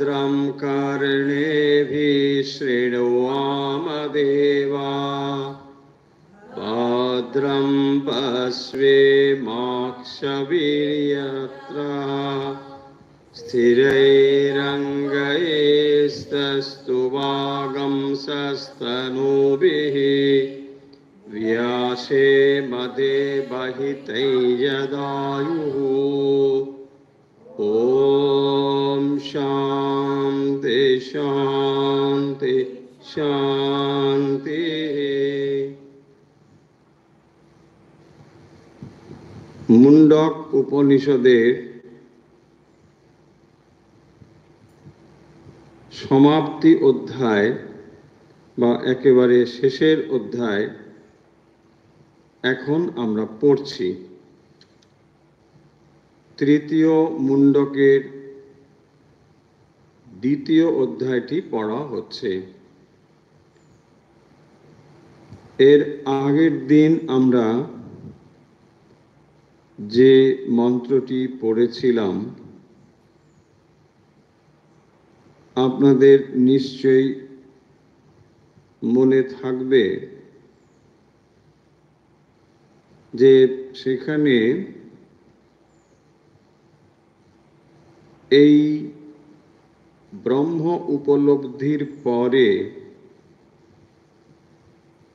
भद्रं कर्णेभिः शृणुयामदेवा भद्रं पश्येमाक्षभिर्यजत्राः स्थिरैरङ्गैस्तस्तुवागंसस्तनूभिः व्यासेमदेवहितैर्यदायुः। ॐ शान्ति शान्ति शान्तिः। মুন্ডক উপনিষদের সমাপ্তি অধ্যায় বা একেবারে শেষের অধ্যায় এখন আমরা পড়ছি। তৃতীয় মুন্ডকের দ্বিতীয় অধ্যায়টি পড়া হচ্ছে। এর আগের দিন আমরা যে মন্ত্রটি পড়েছিলাম আপনাদের নিশ্চয়ই মনে থাকবে যে সেখানে এই ব্রহ্ম উপলব্ধির পরে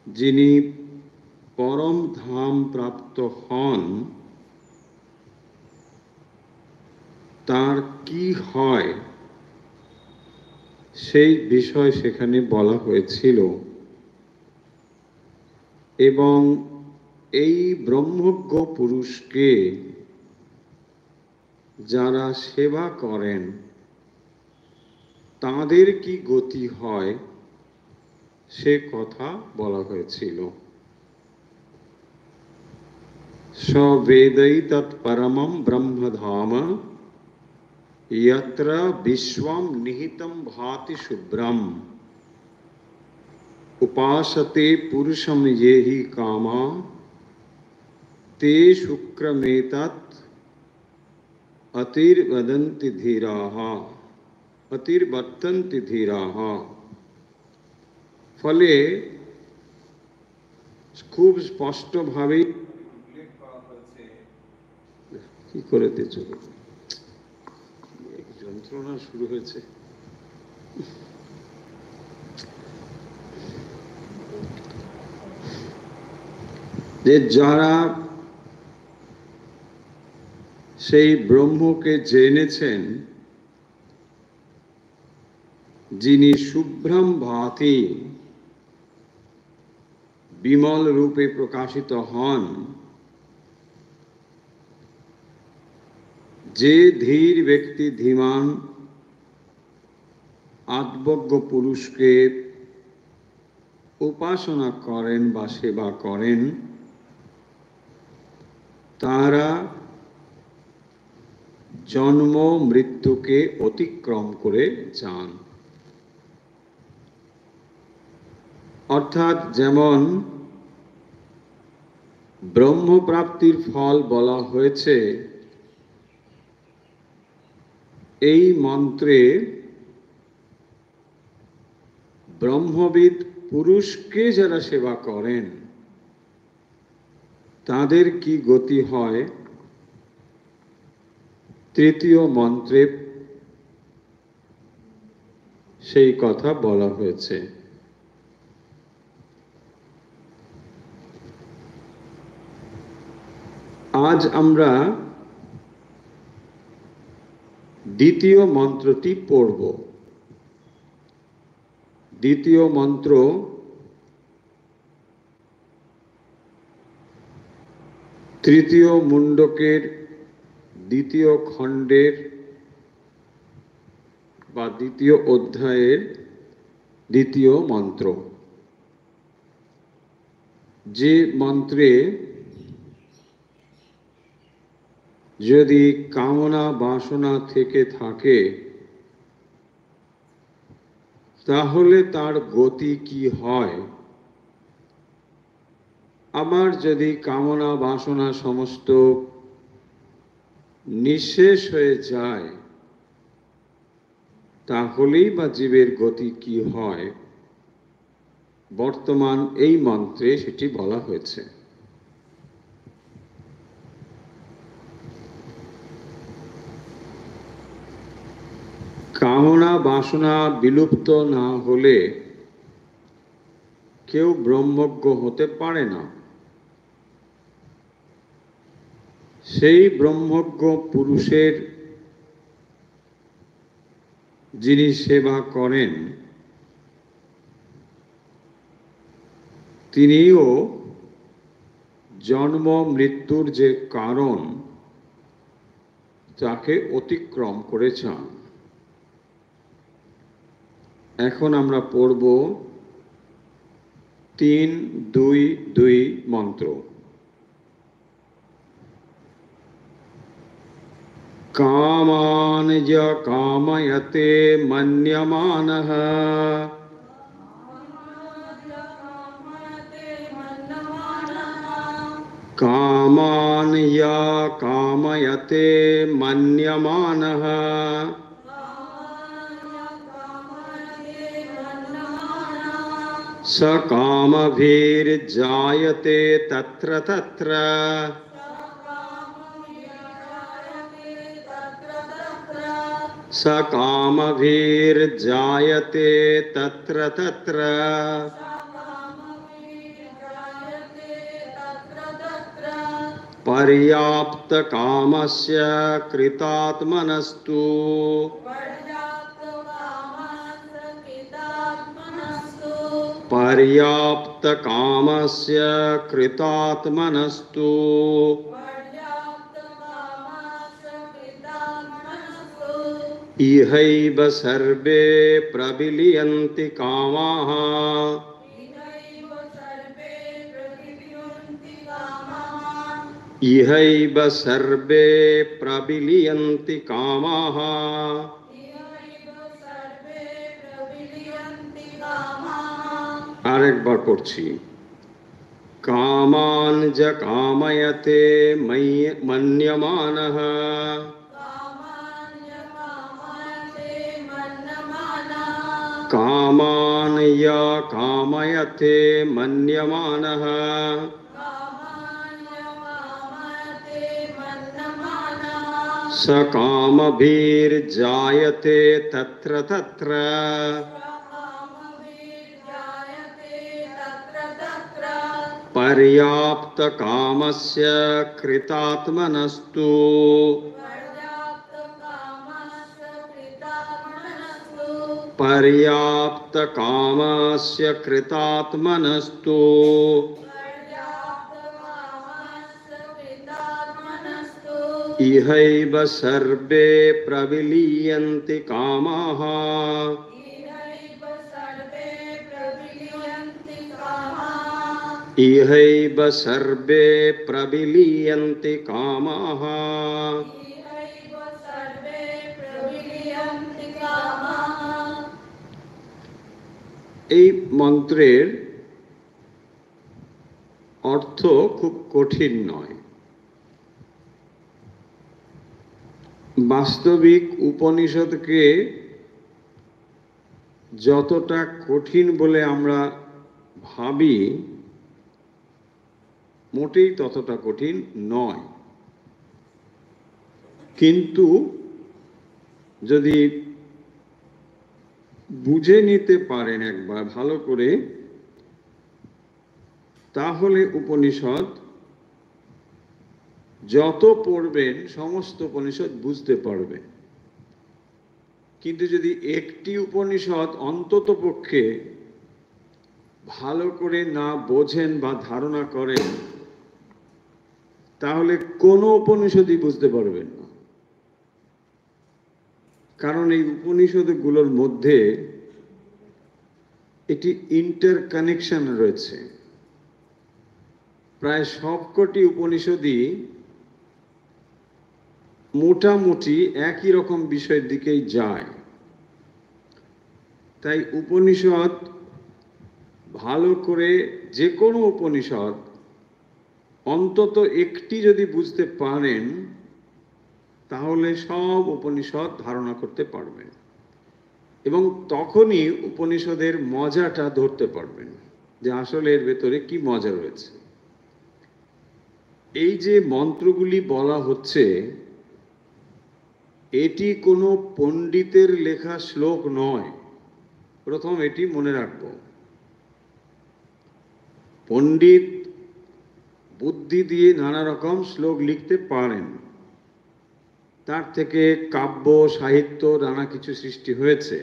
যিনি পরম ধাম প্রাপ্ত হন তার কি হয় সেই বিষয় সেখানে বলা হয়েছিল এবং এই ব্রহ্মজ্ঞ পুরুষকে যারা সেবা করেন তাদের কি গতি হয় সে কথা বলা হয়েছিল। স বেदै তৎপরমং ব্রহ্মধাম यत्र विश्वं निहितं भाति शुभ्रम उपासते पुरुषं ये हि कामा ते शुक्रमेतत् अतिर्वदन्ति धीराः अतिर्वर्तन्ति धीराः। ফলে খুব স্পষ্টভাবে উল্লেখ করা হয়েছে কি করে দিয়েছে যন্ত্রণা শুরু হয়েছে। যে যারা সেই ব্রহ্মকে জেনেছেন যিনি শুভ্রম ভাতি বিমল রূপে প্রকাশিত হন, যে ধীর ব্যক্তি ধীমান আত্মজ্ঞ পুরুষকে উপাসনা করেন বা সেবা করেন তারা জন্ম মৃত্যুকে অতিক্রম করে যান। অর্থাৎ যেমন ব্রহ্মপ্রাপ্তির ফল বলা হয়েছে এই মন্ত্রে ব্রহ্মবিদ পুরুষকে যারা সেবা করেন তাদের কি গতি হয় তৃতীয় মন্ত্রে সেই কথা বলা হয়েছে। আজ আমরা দ্বিতীয় মন্ত্রটি পড়ব। দ্বিতীয় মন্ত্র তৃতীয় মুন্ডকের দ্বিতীয় খণ্ডের বা দ্বিতীয় অধ্যায়ের দ্বিতীয় মন্ত্র। যে মন্ত্রে যদি কামনা বাসনা থেকে থাকে তাহলে তার গতি কি হয়, আবার যদি কামনা বাসনা সমস্ত নিঃশেষ হয়ে যায় তাহলেই বা জীবের গতি কি হয়, বর্তমান এই মন্ত্রে সেটি বলা হয়েছে। কামনা বাসনা বিলুপ্ত না হলে কেউ ব্রহ্মজ্ঞ হতে পারে না। সেই ব্রহ্মজ্ঞ পুরুষের যিনি সেবা করেন তিনিও জন্ম মৃত্যুর যে কারণ তাকে অতিক্রম করেছেন। এখন আমরা পড়ব 3-2-2 মন্ত্র। কামান য কাময়তে মন্যমানঃ কামান য কাময়তে মন্যমানঃ स कामभिर्जायते तत्र तत्र स कामभिर्जायते तत्र तत्र पर्याप्तकामस्य कृतात्मनस्तु पर्याप्तकामस्य कृतात्मनस्तु इहैव सर्वे प्रविलीयन्ति कामाः इहैव सर्वे प्रविलीयन्ति कामाः। আরেকবার পড়ছি। কামান য কাময়তে মন্যমানঃ কামান য কাময়তে মন্যমানঃ स कामभिर्जायते तत्र तत्र पर्याप्तकामस्य कृतात्मनस्तु पर्याप्तकामस्य कृतात्मनस्तु इहैव सर्वे प्रविलीयन्ति कामाः इहैव सर्वे प्रविलीयन्ति कामाः। এই মন্ত্রের অর্থ খুব কঠিন নয়। বাস্তবিক উপনিষদকে যতটা কঠিন বলে আমরা ভাবি মোটেই ততটা কঠিন নয়। কিন্তু যদি বুঝে নিতে পারেন একবার ভালো করে, তাহলে উপনিষদ যত পড়বেন সমস্ত উপনিষদ বুঝতে পারবেন। কিন্তু যদি একটি উপনিষদ অন্তত পক্ষে ভালো করে না বোঝেন বা ধারণা করেন, তাহলে কোনো উপনিষদই বুঝতে পারবেন না। কারণ এই উপনিষদগুলোর মধ্যে একটি ইন্টারকানেকশন রয়েছে। প্রায় সবকটি উপনিষদই মোটামুটি একই রকম বিষয়ের দিকেই যায়। তাই উপনিষদ ভালো করে, যে কোনো উপনিষদ অন্তত একটি যদি বুঝতে পারেন, তাহলে সব উপনিষদ ধারণা করতে পারবেন। এবং তখনই উপনিষদের মজাটা ধরতে পারবেন যে আসলে এর ভেতরে কি মজা রয়েছে। এই যে মন্ত্রগুলি বলা হচ্ছে, এটি কোনো পণ্ডিতের লেখা শ্লোক নয়। প্রথম এটি মনে রাখব। পণ্ডিত বুদ্ধি দিয়ে নানা রকম শ্লোক লিখতে পারেন, তার থেকে কাব্য সাহিত্য নানা কিছু সৃষ্টি হয়েছে।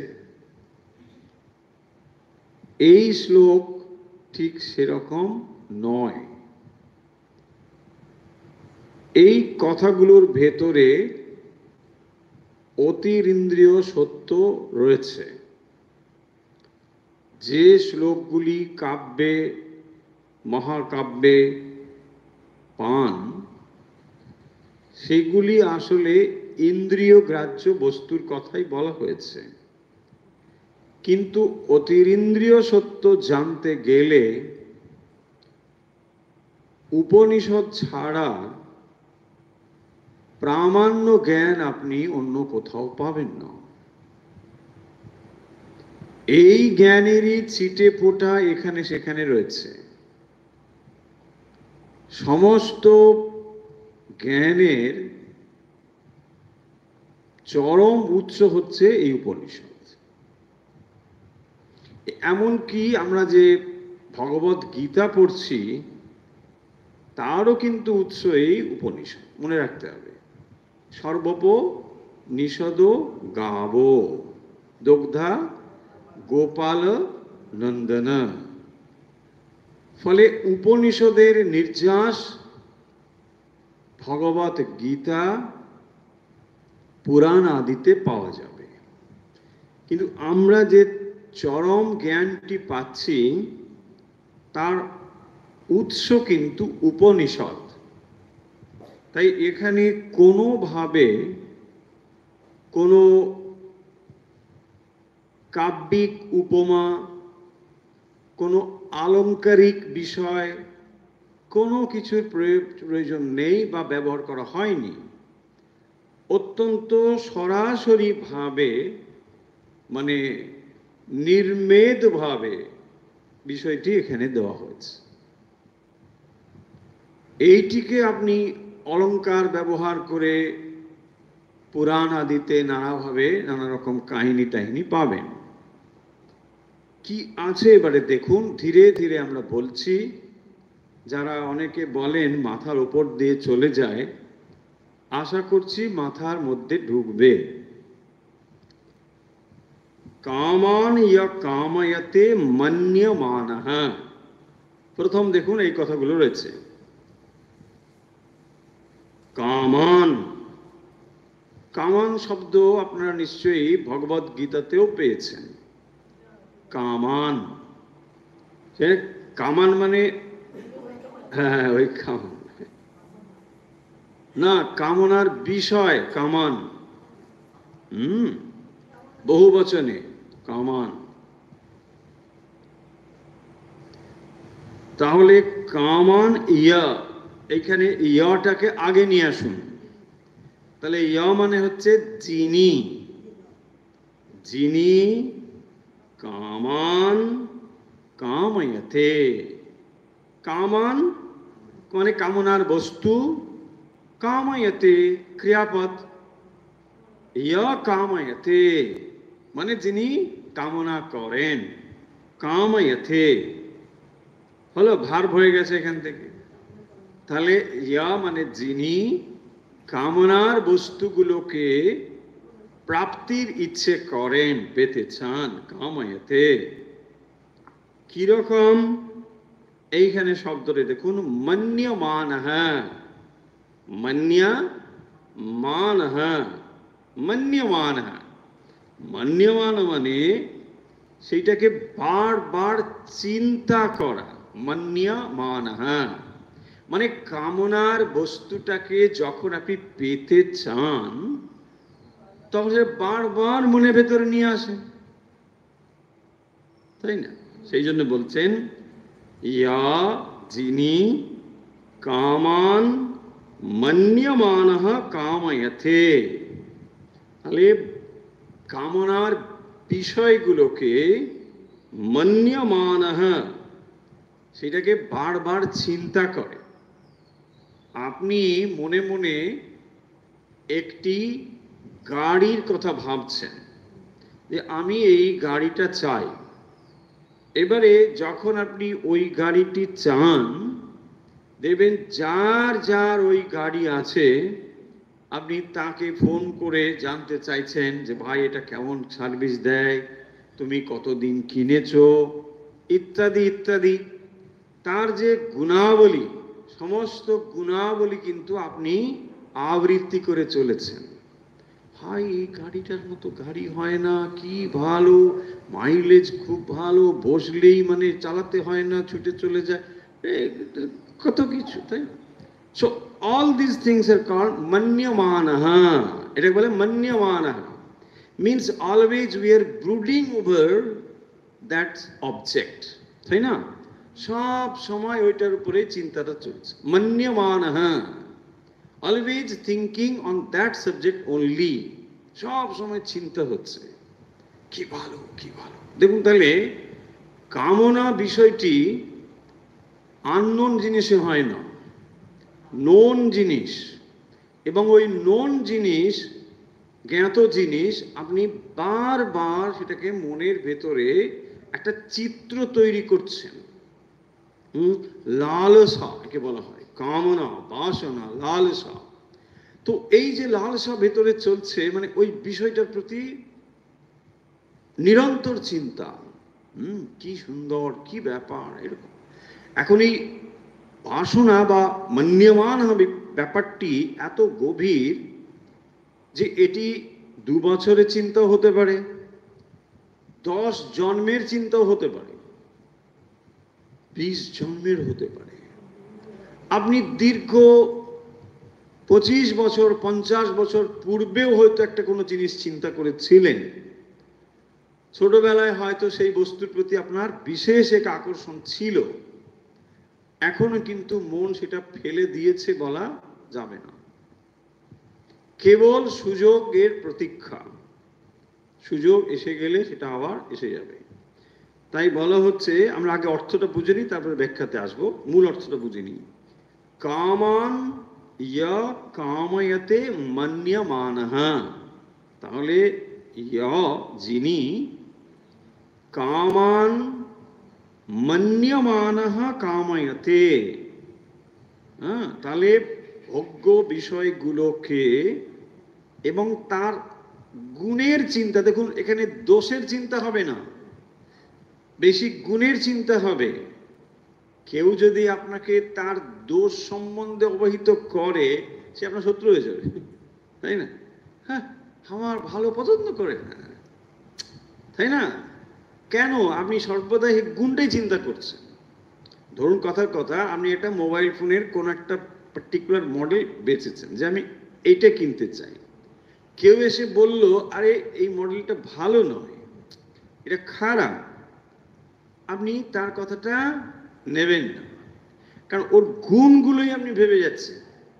এই শ্লোক ঠিক সেরকম নয়। এই কথাগুলোর ভেতরে অতীন্দ্রিয় সত্য রয়েছে। যে শ্লোকগুলি কাব্যে মহাকাব্যে পান, সেগুলি আসলে ইন্দ্রিয় গ্রাহ্য বস্তুর কথাই বলা হয়েছে। কিন্তু অতীন্দ্রিয় সত্য জানতে গেলে উপনিষদ ছাড়া প্রামাণ্য জ্ঞান আপনি অন্য কোথাও পাবেন না। এই জ্ঞানেরই ছিটে ফোঁটা এখানে সেখানে রয়েছে। সমস্ত জ্ঞানের চরম উৎস হচ্ছে এই উপনিষদ। এমনকি আমরা যে ভগবদ গীতা পড়ছি, তারও কিন্তু উৎস এই উপনিষদ, মনে রাখতে হবে। সর্বোপনিষদ গাব দগ্ধা গোপাল নন্দন। ফলে উপনিষদের নির্যাস ভগবত গীতা পুরাণ আদিতে পাওয়া যাবে। কিন্তু আমরা যে চরম জ্ঞানটি পাচ্ছি, তার উৎস কিন্তু উপনিষদ। তাই এখানে কোনোভাবে কোনো কাব্যিক উপমা, কোনো আলংকারিক বিষয়, কোনো কিছুর প্রয়োজন নেই বা ব্যবহার করা হয়নি। অত্যন্ত সরাসরিভাবে, মানে নির্মেদভাবে বিষয়টি এখানে দেওয়া হয়েছে। এইটিকে আপনি অলংকার ব্যবহার করে পুরাণ আদিতে নানাভাবে নানা রকম কাহিনী টাহিনী পাবেন। কি আছে এবারে দেখুন, ধীরে ধীরে আমরা বলছি। যারা অনেকে বলেন মাথার উপর দিয়ে চলে যায়, আশা করছি মাথার মধ্যে ঢুকবে। কামান ইয়া কামায়াতে মন্যমানঃ। প্রথম দেখুন এই কথাগুলো রয়েছে। কামান, কামান শব্দ আপনারা নিশ্চয়ই ভগবদ গীতাতেও পেয়েছেন। কামান, কামান মানে হ্যাঁ ওই কামান না, কামনার বিষয় কামান। বহু বচনে কামান। তাহলে কামান ইয়া, এইখানে ইয়াটাকে আগে নিয়ে আসুন। তাহলে ইয়া মানে হচ্ছে যিনি, যিনি কামান কাময়তে। কামান মানে কামনার বস্তু, কাময়তে ক্রিয়াপদ, ইয়া কাময়তে মানে যিনি কামনা করেন। কাময়তে হলো ভার হয়ে গেছে এখান থেকে। তাহলে ইয়া মানে যিনি কামনার বস্তুগুলোকে প্রাপ্তির ইচ্ছে করেন, পেতে চান। কাময়তে কিরকম, এইখানে শব্দটি দেখুন, মন্যমানঃ। মন্যমানঃ, মন্যমানঃ, মন্যমান মানে সেইটাকে বারবার চিন্তা করা। মন্যমানঃ মানে কামনার বস্তুটাকে যখন আপনি পেতে চান, তখন সে বারবার মনের ভেতরে নিয়ে আসে, তাই না? সেই জন্য বলছেন ইয়া যিনি কামান মন্যমানঃ কাময়তে। তাহলে কামনার বিষয়গুলোকে মন্যমানঃ, সেটাকে বারবার চিন্তা করে। আপনি মনে মনে একটি গাড়ির কথা ভাবছেন যে আমি এই গাড়িটা চাই। এবারে যখন আপনি ওই গাড়িটি চান, দেখবেন যার যার ওই গাড়ি আছে আপনি তাকে ফোন করে জানতে চাইছেন যে ভাই এটা কেমন সার্ভিস দেয়, তুমি কতদিন কিনেছো, ইত্যাদি ইত্যাদি। তার যে গুণাবলী, সমস্ত গুণাবলী কিন্তু আপনি আবৃত্তি করে চলেছেন। ভাই এই গাড়িটার মতো গাড়ি হয় না, কি ভালো, মাইলেজ খুব ভালো, বসলেই মানে চালাতে হয় না, ছুটে চলে যায়, কত কিছু, তাই না? So all these things are called manyamanaha. এটা বলে manyamanaha means always we are brooding over that object, তাই না? সব সময় ওইটার উপরে চিন্তাটা চলছে, manyamanaha, always thinking on that subject only, সব সময় চিন্তা হচ্ছে কি ভালো কি ভালো। দেখুন তাহলে কামনা বিষয়টি আননোন জিনিসে হয় না, নোন জিনিস। এবং ওই নোন জিনিস, জ্ঞাত জিনিস, আপনি বারবার সেটাকে মনের ভেতরে একটা চিত্র তৈরি করছেন। লালসা একে বলা হয়, কামনা, বাসনা, লালসা। তো এই যে লালসা ভেতরে চলছে, মানে ওই বিষয়টার প্রতি নিরন্তর চিন্তা, কি সুন্দর, কি ব্যাপার, এরকম। এখন এই বাসনা বা মন্যমান হবে ব্যাপারটি এত গভীর যে এটি 2 বছরের চিন্তাও হতে পারে, 10 জন্মের চিন্তাও হতে পারে, 20 জন্মের হতে পারে। আপনি দীর্ঘ 25 বছর 50 বছর পূর্বেও হয়তো একটা কোনো জিনিস চিন্তা করেছিলেন। ছোটবেলায় হয়তো সেই বস্তুর প্রতি আপনার বিশেষ এক আকর্ষণ ছিল, এখনো কিন্তু মন সেটা ফেলে দিয়েছে বলা যাবে না। কেবল সুযোগের প্রতীক্ষা, সুযোগ এসে গেলে সেটা আবার এসে যাবে। তাই বলা হচ্ছে, আমরা আগে অর্থটা বুঝে নিই, তারপরে ব্যাখ্যাতে আসবো। মূল অর্থটা বুঝে নিই। কামান ইয়া কাময়তে মন্যমানঃ, তাহলে ইয়া যিনি, কামান মন্যমানঃ কাময়তে, তাহলে ভোগ্য বিষয়গুলোকে এবং তার গুণের চিন্তা। দেখুন এখানে দোষের চিন্তা হবে না, বেশি গুণের চিন্তা হবে। কেউ যদি আপনাকে তার দোষ সম্বন্ধে অবহিত করে, সে আপনার শত্রু হয়ে যাবে, তাই না? হ্যাঁ, আমার ভালো পছন্দ করে না, তাই না? কেন? আপনি সর্বদাই গুণটাই চিন্তা করছেন। ধরুন কথার কথা, আপনি একটা মোবাইল ফোনের কোন একটা পার্টিকুলার মডেল বেচেছেন যে আমি এইটা কিনতে চাই। কেউ এসে বলল আরে এই মডেলটা ভালো নয়, এটা খারাপ, আপনি তার কথাটা নেবেন না, কারণ ওর গুণগুলোই আপনি ভেবে যাচ্ছেন,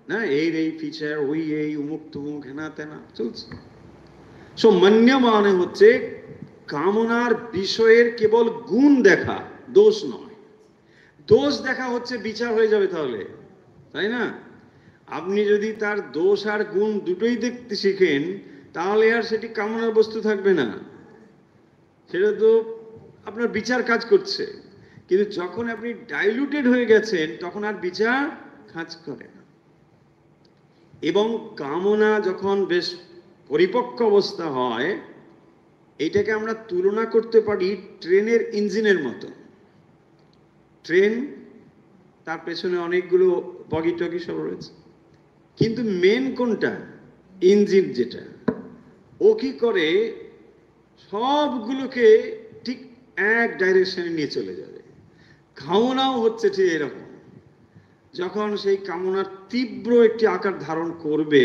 না এই ফিচার, ওই এই উমুক তুমুক, হেনা তেনা চলছে। সো মন্যমানে হচ্ছে কামনার বিষয়ের কেবল গুণ দেখা, দোষ নয়। দোষ দেখা হচ্ছে বিচার হয়ে যাবে তাহলে, তাই না? আপনি যদি তার দোষ আর গুণ দুটোই দেখতে শিখেন, তাহলে আর সেটি কামনার বস্তু থাকবে না, সেটা তো আপনার বিচার কাজ করছে। কিন্তু যখন আপনি ডাইলুটেড হয়ে গেছেন, তখন আর বিচার কাজ করে না। এবং কামনা যখন বেশ পরিপক্ক অবস্থা হয়, এইটাকে আমরা তুলনা করতে পারি ট্রেনের ইঞ্জিনের মতো। ট্রেন, তার পেছনে অনেকগুলো বগি টগি সব রয়েছে, কিন্তু মেন কোনটা? ইঞ্জিন যেটা, ও কি করে সবগুলোকে ঠিক এক ডাইরেকশনে নিয়ে চলে যাবে। কামনাও হচ্ছে ঠিক এরকম। যখন সেই কামনার তীব্র একটি আকার ধারণ করবে,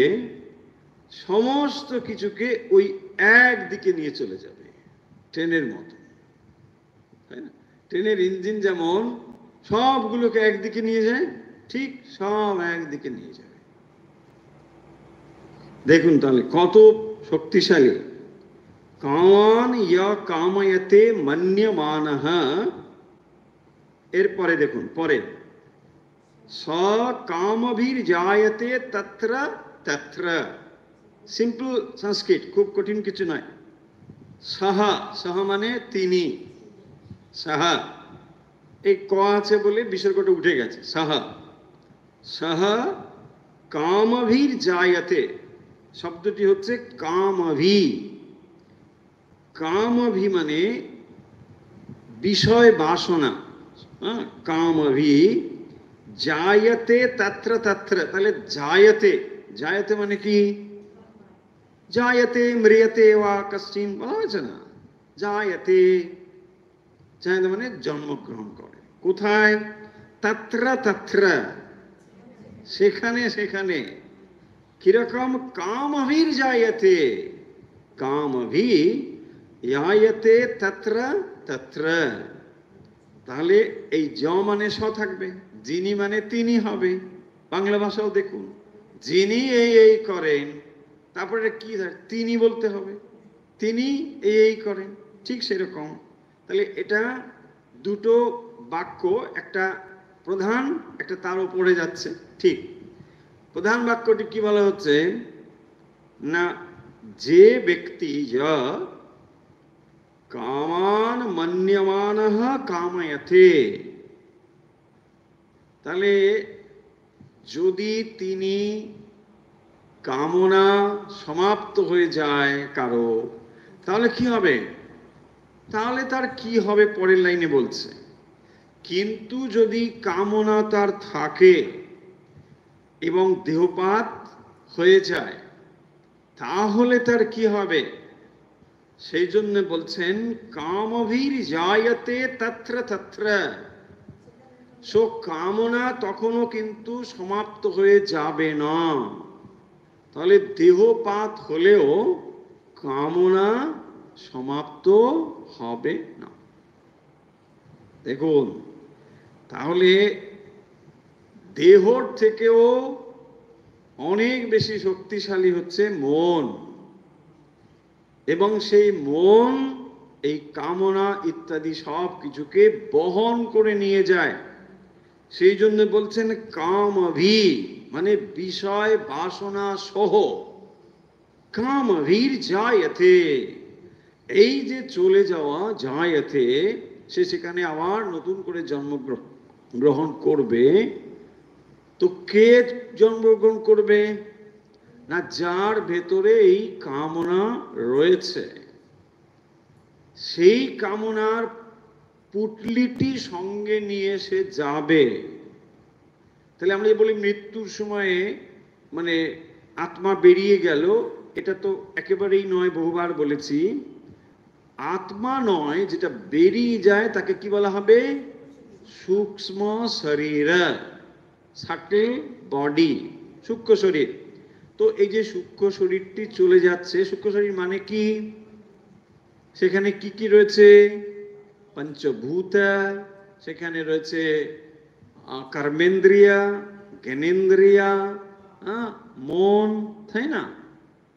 সমস্ত কিছুকে ওই এক দিকে নিয়ে চলে যাবে, ট্রেনের মতো, তাই না? ট্রেনের ইঞ্জিন যেমন সবগুলোকে একদিকে নিয়ে যায়, ঠিক সব একদিকে নিয়ে যাবে। দেখুন তাহলে কত শক্তিশালী। কামান ইয়া কাময়তে মন্যমানঃ, এরপরে দেখুন পরে স কামভির জায়তে তত্র তত্র। সিম্পল সংস্কৃত, খুব কঠিন কিছু নয়। সহ, সহ মানে তিনি, সহ এই ক আছে বলে বিসর্গটা উঠে গেছে। সহ, সহ কামভির জায়তে, শব্দটি হচ্ছে কামভি। কামভি মানে বিষয় বাসনা, কামভি জায়তে তত্র তত্র। তাহলে জায়তে, জায়তে মানে কি? জায়তে ম্রিয়তে ওয়া কশ্চিন বলা হয়েছে না? জায়তে, জায়তে মানে জন্মগ্রহণ করে। কোথায়? তত্র তত্র, সেখানে সেখানে। কিরকম? কামভির জায়তে, কামভি জায়তে তত্র তত্র। তাহলে এই জ মানে স থাকবে, যিনি মানে তিনি হবে। বাংলা ভাষাও দেখুন, যিনি এই এই করেন, তারপরে কি তিনি বলতে হবে, তিনি এই এই করেন, ঠিক সেরকম। তাহলে এটা দুটো বাক্য, একটা প্রধান, একটা তার উপরে যাচ্ছে। ঠিক, প্রধান বাক্যটি কি বলা হচ্ছে না, যে ব্যক্তি কামান মন্যমানঃ কাময়তে, তাহলে যদি তিনি কামনা সমাপ্ত হয়ে যায় কারো, তাহলে কি হবে? তাহলে তার কি হবে পরের লাইনে বলছে। কিন্তু যদি কামনা তার থাকে এবং দেহপাত হয়ে যায়, তাহলে তার কি হবে? সেই জন্য বলছেন কামভীর জায়তে তত্র তত্র। সো কামনা তখনও কিন্তু সমাপ্ত হয়ে যাবে না। তাহলে দেহপাত হলেও কামনা সমাপ্ত হবে না। দেখুন, তাহলে দেহর থেকেও অনেক বেশি শক্তিশালী হচ্ছে মন, এবং সেই মন এই কামনা ইত্যাদি সব কিছুকে বহন করে নিয়ে যায়। সেই জন্য বলছেন কামভি মানে বিষয় বাসনা সহ। কামভীর জায়তে, এই যে চলে যাওয়া জায়তে, সে সেখানে আবার নতুন করে জন্মগ্রহণ করবে। তো কে জন্মগ্রহণ করবে? না, যার ভেতরে এই কামনা রয়েছে, সেই কামনার পুটলিটি সঙ্গে নিয়ে সে যাবে। তাহলে আমরা বলি মৃত্যুর সময়ে মানে আত্মা বেরিয়ে গেল, এটা তো একেবারেই নয়, বহুবার বলেছি। আত্মা নয়, যেটা বেরিয়ে যায় তাকে কি বলা হবে? সূক্ষ্ম শরীর, সাটেল বডি, সূক্ষ্ম শরীর। তো এই যে সূক্ষ্ম শরীরটি চলে যাচ্ছে, সূক্ষ্ম শরীর মানে কি? সেখানে কি কি রয়েছে? পঞ্চভূত, সেখানে রয়েছে কর্মেন্দ্রিয়া, জ্ঞানেন্দ্রিয়া, মন, তাই না?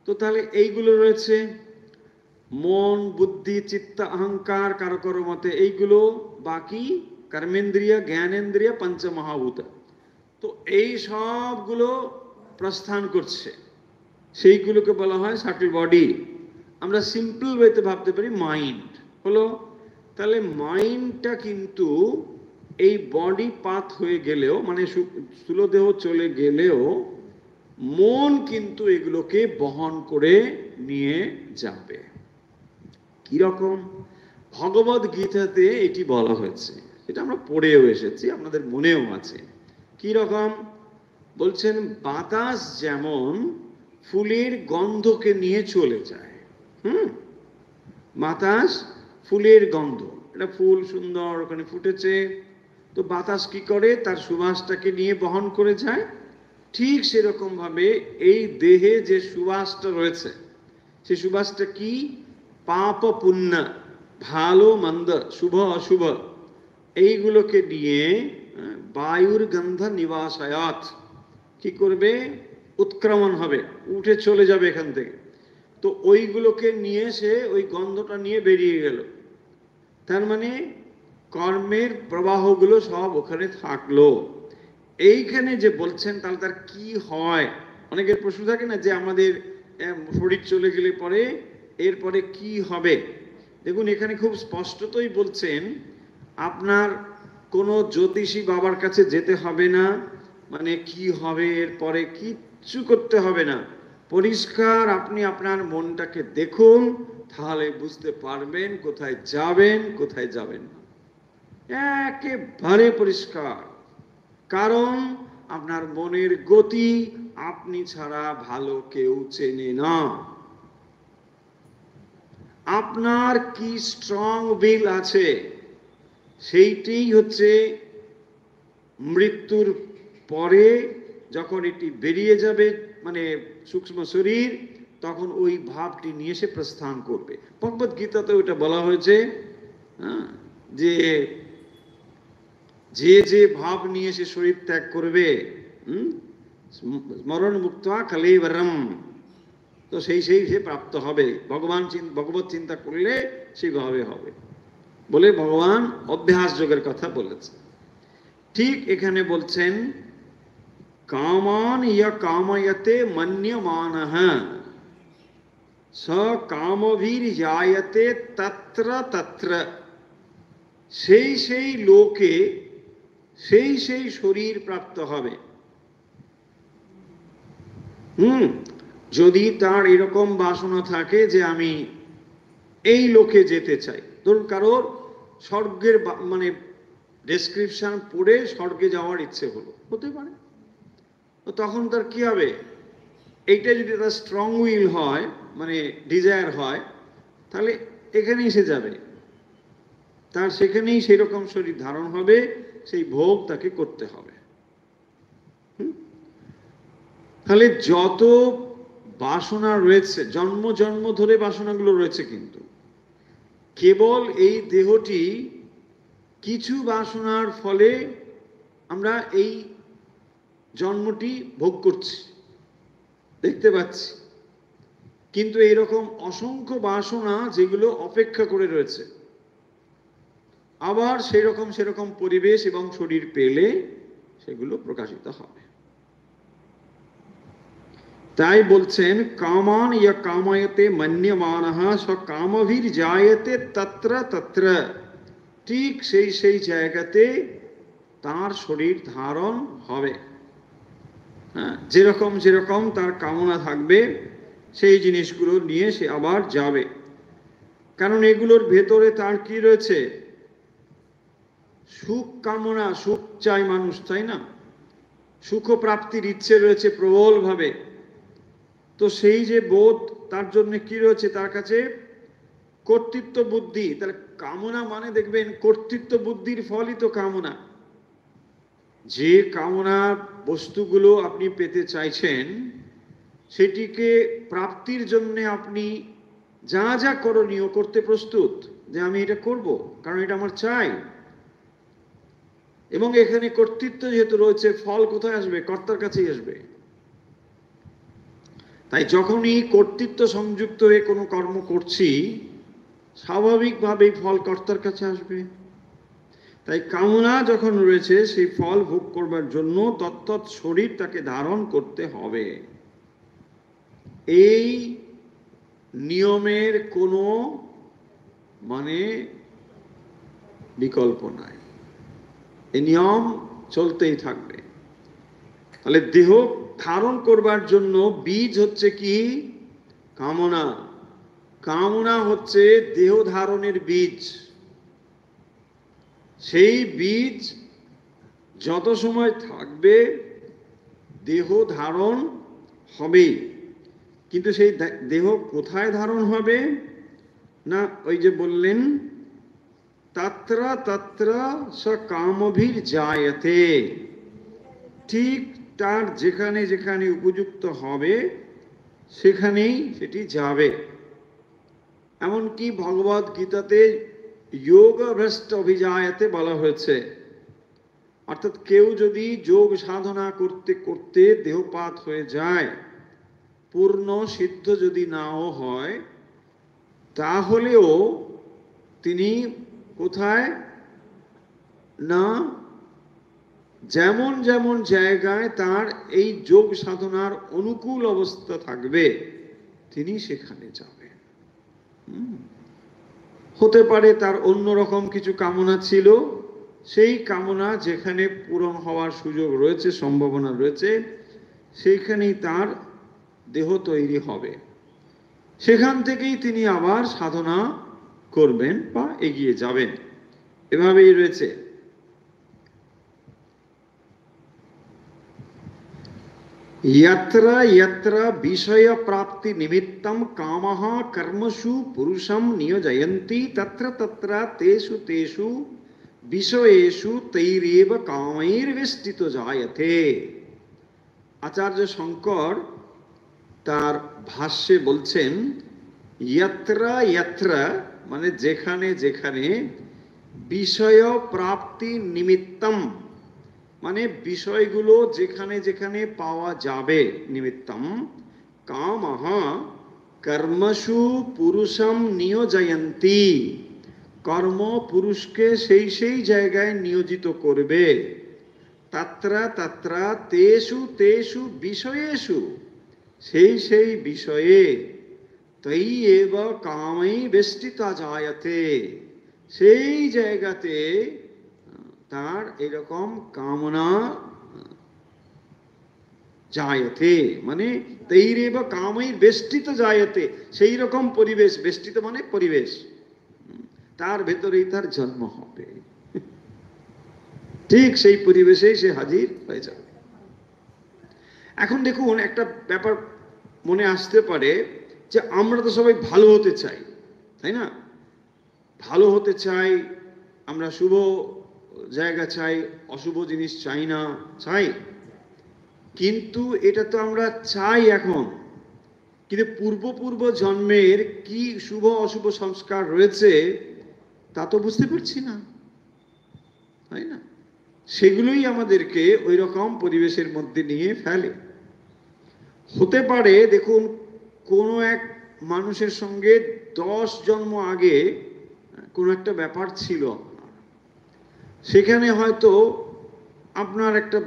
তো তাহলে এইগুলো রয়েছে, মন, বুদ্ধি, চিত্ত, অহংকার, কারো কারো মতে এইগুলো, বাকি কর্মেন্দ্রিয়া, জ্ঞানেন্দ্রিয়া, পঞ্চমহাভূত। তো এই সবগুলো প্রস্থান করছে, সেইগুলোকে বলা হয় সাটেল বডি। আমরা সিম্পল ওয়েতে ভাবতে পারি মাইন্ড হলো। তাহলে মাইন্ডটা কিন্তু এই বডি পাত হয়ে গেলেও, মানে স্থূলদেহ চলে গেলেও, মন কিন্তু এগুলোকে বহন করে নিয়ে যাবে। কিরকম? ভগবদ গীতাতে এটি বলা হয়েছে, এটা আমরা পড়েও এসেছি, আপনাদের মনেও আছে। কি রকম? বলছেন বাতাস যেমন ফুলের গন্ধকে নিয়ে চলে যায়। বাতাস ফুলের গন্ধ, এটা ফুল সুন্দর ওখানে ফুটেছে, তো বাতাস কি করে? তার সুবাসটাকে নিয়ে বহন করে যায়। ঠিক সেরকম ভাবে এই দেহে যে সুবাসটা রয়েছে, সেই সুবাসটা কি? পাপ পুণ্য, ভালো মন্দ, শুভ অশুভ, এইগুলোকে নিয়ে বায়ুর গন্ধ নিবাসায়াত কি করবে? উৎক্রমণ হবে, উঠে চলে যাবে এখান থেকে। তো ওইগুলোকে নিয়ে সে ওই গন্ধটা নিয়ে বেরিয়ে গেল। তার মানে কর্মের প্রবাহগুলো সব ওখানে থাকলো। এইখানে যে বলছেন তাহলে তার কি হয়? অনেকের প্রশ্ন থাকে না যে আমাদের শরীর চলে গেলে পরে এরপরে কি হবে। দেখুন এখানে খুব স্পষ্টতই বলছেন আপনার কোনো জ্যোতিষী বাবার কাছে যেতে হবে না, মানে কি হবে এরপরে কিচ্ছু করতে হবে না। পরিষ্কার আপনি আপনার মনটাকে দেখুন, তাহলে বুঝতে পারবেন কোথায় যাবেন কোথায় যাবেন না। একেবারে পরিষ্কার। কারণ আপনার মনের গতি আপনি ছাড়া ভালো কেউ চেনে না। আপনার কি স্ট্রং উইল আছে সেইটাই হচ্ছে মৃত্যুর পরে যখন এটি বেরিয়ে যাবে, মানে সূক্ষ্ম শরীর, তখন ওই ভাবটি নিয়ে সে প্রস্থান করবে। ভগবদ গীতাতে ওইটা বলা হয়েছে যে যে যে ভাব নিয়ে সে শরীর ত্যাগ করবে, স্মরণ মুক্ত কলেবরম, তো সেই সে প্রাপ্ত হবে। ভগবত চিন্তা করলে সেইভাবে হবে বলে ভগবান অভ্যাস যোগের কথা বলেছে। ঠিক এখানে বলছেন কামান ইয়া কাময়তে মন্যমানঃ স কামভীর জায়তে তত্র তত্র। সেই লোকে সেই শরীর প্রাপ্ত হবে। যদি তার এরকম বাসনা থাকে যে আমি এই লোকে যেতে চাই, ধরুন কারোর স্বর্গের মানে ডেসক্রিপশন পড়ে স্বর্গে যাওয়ার ইচ্ছে হলো, হতে পারে, তো তখন তার কি হবে? এইটা যদি তার স্ট্রং উইল হয়, মানে ডিজায়ার হয়, তাহলে এখানেই সে যাবে, তার সেখানেই সেই রকম শরীর ধারণ হবে, সেই ভোগ তাকে করতে হবে। তাহলে যত বাসনা রয়েছে, জন্ম জন্ম ধরে বাসনাগুলো রয়েছে, কিন্তু কেবল এই দেহটি কিছু বাসনার ফলে আমরা এই জন্মটি ভোগ করছি, দেখতে পাচ্ছি, কিন্তু এইরকম অসংখ্য বাসনা যেগুলো অপেক্ষা করে রয়েছে, আবার সেরকম পরিবেশ এবং শরীর পেলে সেগুলো প্রকাশিত হবে। তাই বলছেন কামান ইয়া কামায়তে মন্যমানঃ স কামভীর জায়তে তত্র তত্র। ঠিক সেই জায়গাতে তার শরীর ধারণ হবে। যেরকম তার কামনা থাকবে সেই জিনিসগুলো নিয়ে সে আবার যাবে। কারণ এগুলোর ভেতরে তার কি রয়েছে? সুখ কামনা, সুখ চাই মানুষ, তাই না? সুখ প্রাপ্তির ইচ্ছে রয়েছে প্রবল ভাবে। তো সেই যে বোধ, তার জন্য কি রয়েছে তার কাছে? কর্তৃত্ব বুদ্ধি। তাহলে কামনা মানে দেখবেন কর্তৃত্ব বুদ্ধির ফলই তো কামনা। যে কামনা বস্তুগুলো আপনি পেতে চাইছেন, সেটিকে প্রাপ্তির জন্য আপনি যা যা করণীয় করতে প্রস্তুত, যে আমি এটা করব কারণ এটা আমার চাই। এবং এখানে কর্তৃত্ব যেহেতু রয়েছে, ফল কোথায় আসবে? কর্তার কাছেই আসবে। তাই যখনই কর্তৃত্ব সংযুক্ত হয়ে কোনো কর্ম করছি, স্বাভাবিকভাবেই ফল কর্তার কাছে আসবে। তাই কামনা যখন রয়েছে, সেই ফল ভোগ করবার জন্য তত্ত্বৎ শরীর তাকে ধারণ করতে হবে। এই নিয়মের কোনো মানে বিকল্প নাই, এই নিয়ম চলতেই থাকবে। তাহলে দেহ ধারণ করবার জন্য বীজ হচ্ছে কি? কামনা। কামনা হচ্ছে দেহ ধারণের বীজ। সেই বীজ যত সময় থাকবে দেহ ধারণ হবে। কিন্তু সেই দেহ কোথায় ধারণ হবে? না, ওই যে বললেন তত্র তত্র স কামভীর জায়তে। ঠিক তার যেখানে যেখানে উপযুক্ত হবে সেখানেই সেটি যাবে। এমনকি ভগবদ গীতাতে যোগ ভ্রষ্ট অভিজায়তে বলা হয়েছে। অর্থাৎ কেউ যদি যোগ সাধনা করতে করতে দেহপাত হয়ে যায়, পূর্ণ সিদ্ধ যদি নাও হয়, তাহলেও তিনি কোথায় না যেমন যেমন জায়গায় তার এই যোগ সাধনার অনুকূল অবস্থা থাকবে তিনি সেখানে যাবেন। হতে পারে তার অন্যরকম কিছু কামনা ছিল, সেই কামনা যেখানে পূরণ হওয়ার সুযোগ রয়েছে, সম্ভাবনা রয়েছে, সেইখানেই তার দেহ তৈরি হবে, সেখান থেকেই তিনি আবার সাধনা করবেন বা এগিয়ে যাবেন। এভাবেই রয়েছে। यत्र यत्र विषय प्राप्ति निमित्तं कामः कर्मसु पुरुषं नियोजयन्ति तत्र तत्र तेषु तेषु विषयेषु तैरेव कामैर्वेष्टितो जायते। आचार्य शंकर तार भाष्ये बोलছেন यत्र यत्र माने जेखाने जेखाने विषय प्राप्ति निमित्तम মানে বিষয়গুলো যেখানে যেখানে পাওয়া যাবে, নিমিত্তম কামহ কর্মসু পুরুষম নিয়োজয়ন্তি, কর্ম পুরুষকে সেই সেই জায়গায় নিয়োজিত করবে, তত্র তত্র তেষু তেষু বিষয়েষু, সেই সেই বিষয়ে তৈ এব কামৈ বেষ্টিতা জায়তে, সেই জায়গাতে তার এরকম কামনা জায়তে, মানে তৈরেব কামৈর বেষ্টিত জায়তে, সেই রকম পরিবেশ, বেষ্টিত মানে পরিবেশ, তার ভেতরেই তার জন্ম হবে, ঠিক সেই পরিবেশেই সে হাজির হয়ে যাবে। এখন দেখুন একটা ব্যাপার মনে আসতে পারে যে আমরা তো সবাই ভালো হতে চাই, তাই না? ভালো হতে চাই, আমরা শুভ জায়গা চাই, অশুভ জিনিস চাই না, চাই, কিন্তু এটা তো আমরা চাই এখন, কিন্তু পূর্ব জন্মের কি শুভ অশুভ সংস্কার রয়েছে তা তো বুঝতে পারছি না, তাই না? সেগুলোই আমাদেরকে ওই রকম পরিবেশের মধ্যে নিয়ে ফেলে। হতে পারে দেখুন কোনো এক মানুষের সঙ্গে 10 জন্ম আগে কোনো একটা ব্যাপার ছিল, সেখানে হয়তো আপনার একটা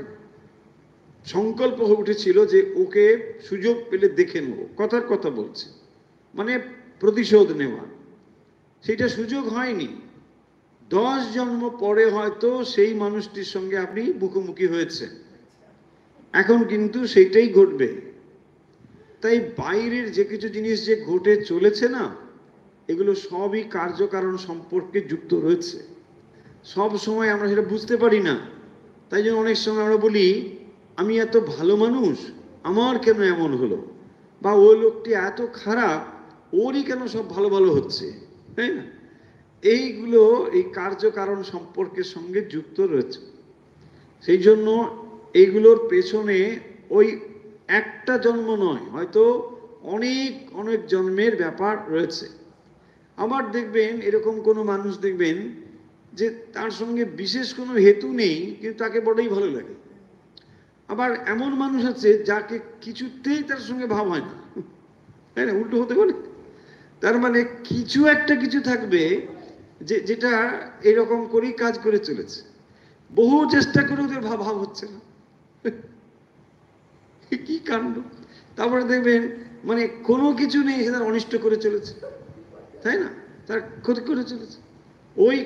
সংকল্প হয়ে উঠেছিল যে ওকে সুযোগ পেলে দেখে নেব, কথার কথা বলছে, মানে প্রতিশোধ নেওয়া, সেটা সুযোগ হয়নি। 10 জন্ম পরে হয়তো সেই মানুষটির সঙ্গে আপনি মুখোমুখি হয়েছে, এখন কিন্তু সেইটাই ঘটবে। তাই বাইরের যে কিছু জিনিস যে ঘটে চলেছে না, এগুলো সবই কার্যকারণ সম্পর্কে যুক্ত রয়েছে। সব সময় আমরা সেটা বুঝতে পারি না, তাই জন্য অনেক সময় আমরা বলি আমি এত ভালো মানুষ, আমার কেন এমন হলো, বা ওই লোকটি এত খারাপ, ওরই কেন সব ভালো ভালো হচ্ছে, তাই না? এইগুলো এই কার্যকারণ সম্পর্কের সঙ্গে যুক্ত রয়েছে। সেই জন্য এইগুলোর পেছনে ওই একটা জন্ম নয়, হয়তো অনেক অনেক জন্মের ব্যাপার রয়েছে। আবার দেখবেন এরকম কোনো মানুষ দেখবেন যে তার সঙ্গে বিশেষ কোনো হেতু নেই, কিন্তু তাকে বড়ই ভালো লাগে। আবার এমন মানুষ আছে যাকে কিছুতেই তার সঙ্গে ভাব হয় না, তাই না? উল্টো হতে পারে, তার মানে কিছু একটা কিছু থাকবে যেটা এরকম করেই কাজ করে চলেছে, বহু চেষ্টা করে ওদের ভাব হচ্ছে না, কি কাণ্ড। তারপরে দেখবেন মানে কোনো কিছু নেই, সে তার অনিষ্ট করে চলেছে, তাই না? তার ক্ষতি করে চলেছে। ওই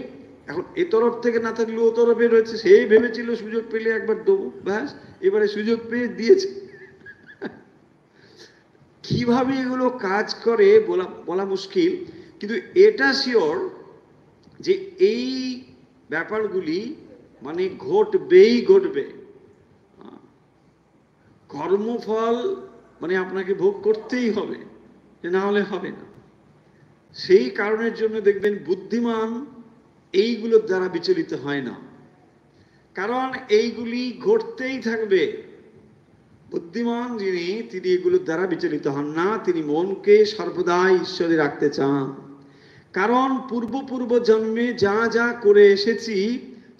এখন এ তরফ থেকে না থাকলে ও তরফে রয়েছে, সে ভেবেছিল সুযোগ পেলে একবার দেবো, ব্যাস, এবারে সুযোগ পেয়ে দিয়েছে। কিভাবে এগুলো কাজ করে বলা মুশকিল, কিন্তু এটা শিওর যে এই ব্যাপারগুলি মানে ঘটবেই ঘটবে। কর্মফল মানে আপনাকে ভোগ করতেই হবে, না হলে হবে না। সেই কারণের জন্য দেখবেন বুদ্ধিমান এইগুলোর দ্বারা বিচলিত হয় না, কারণ এইগুলি ঘটতেই থাকবে। বুদ্ধিমান যিনি, তিনি এগুলোর দ্বারা বিচলিত হন না, তিনি মনকে সর্বদা ঈশ্বরে রাখতে চান। কারণ পূর্ব জন্মে যা যা করে এসেছি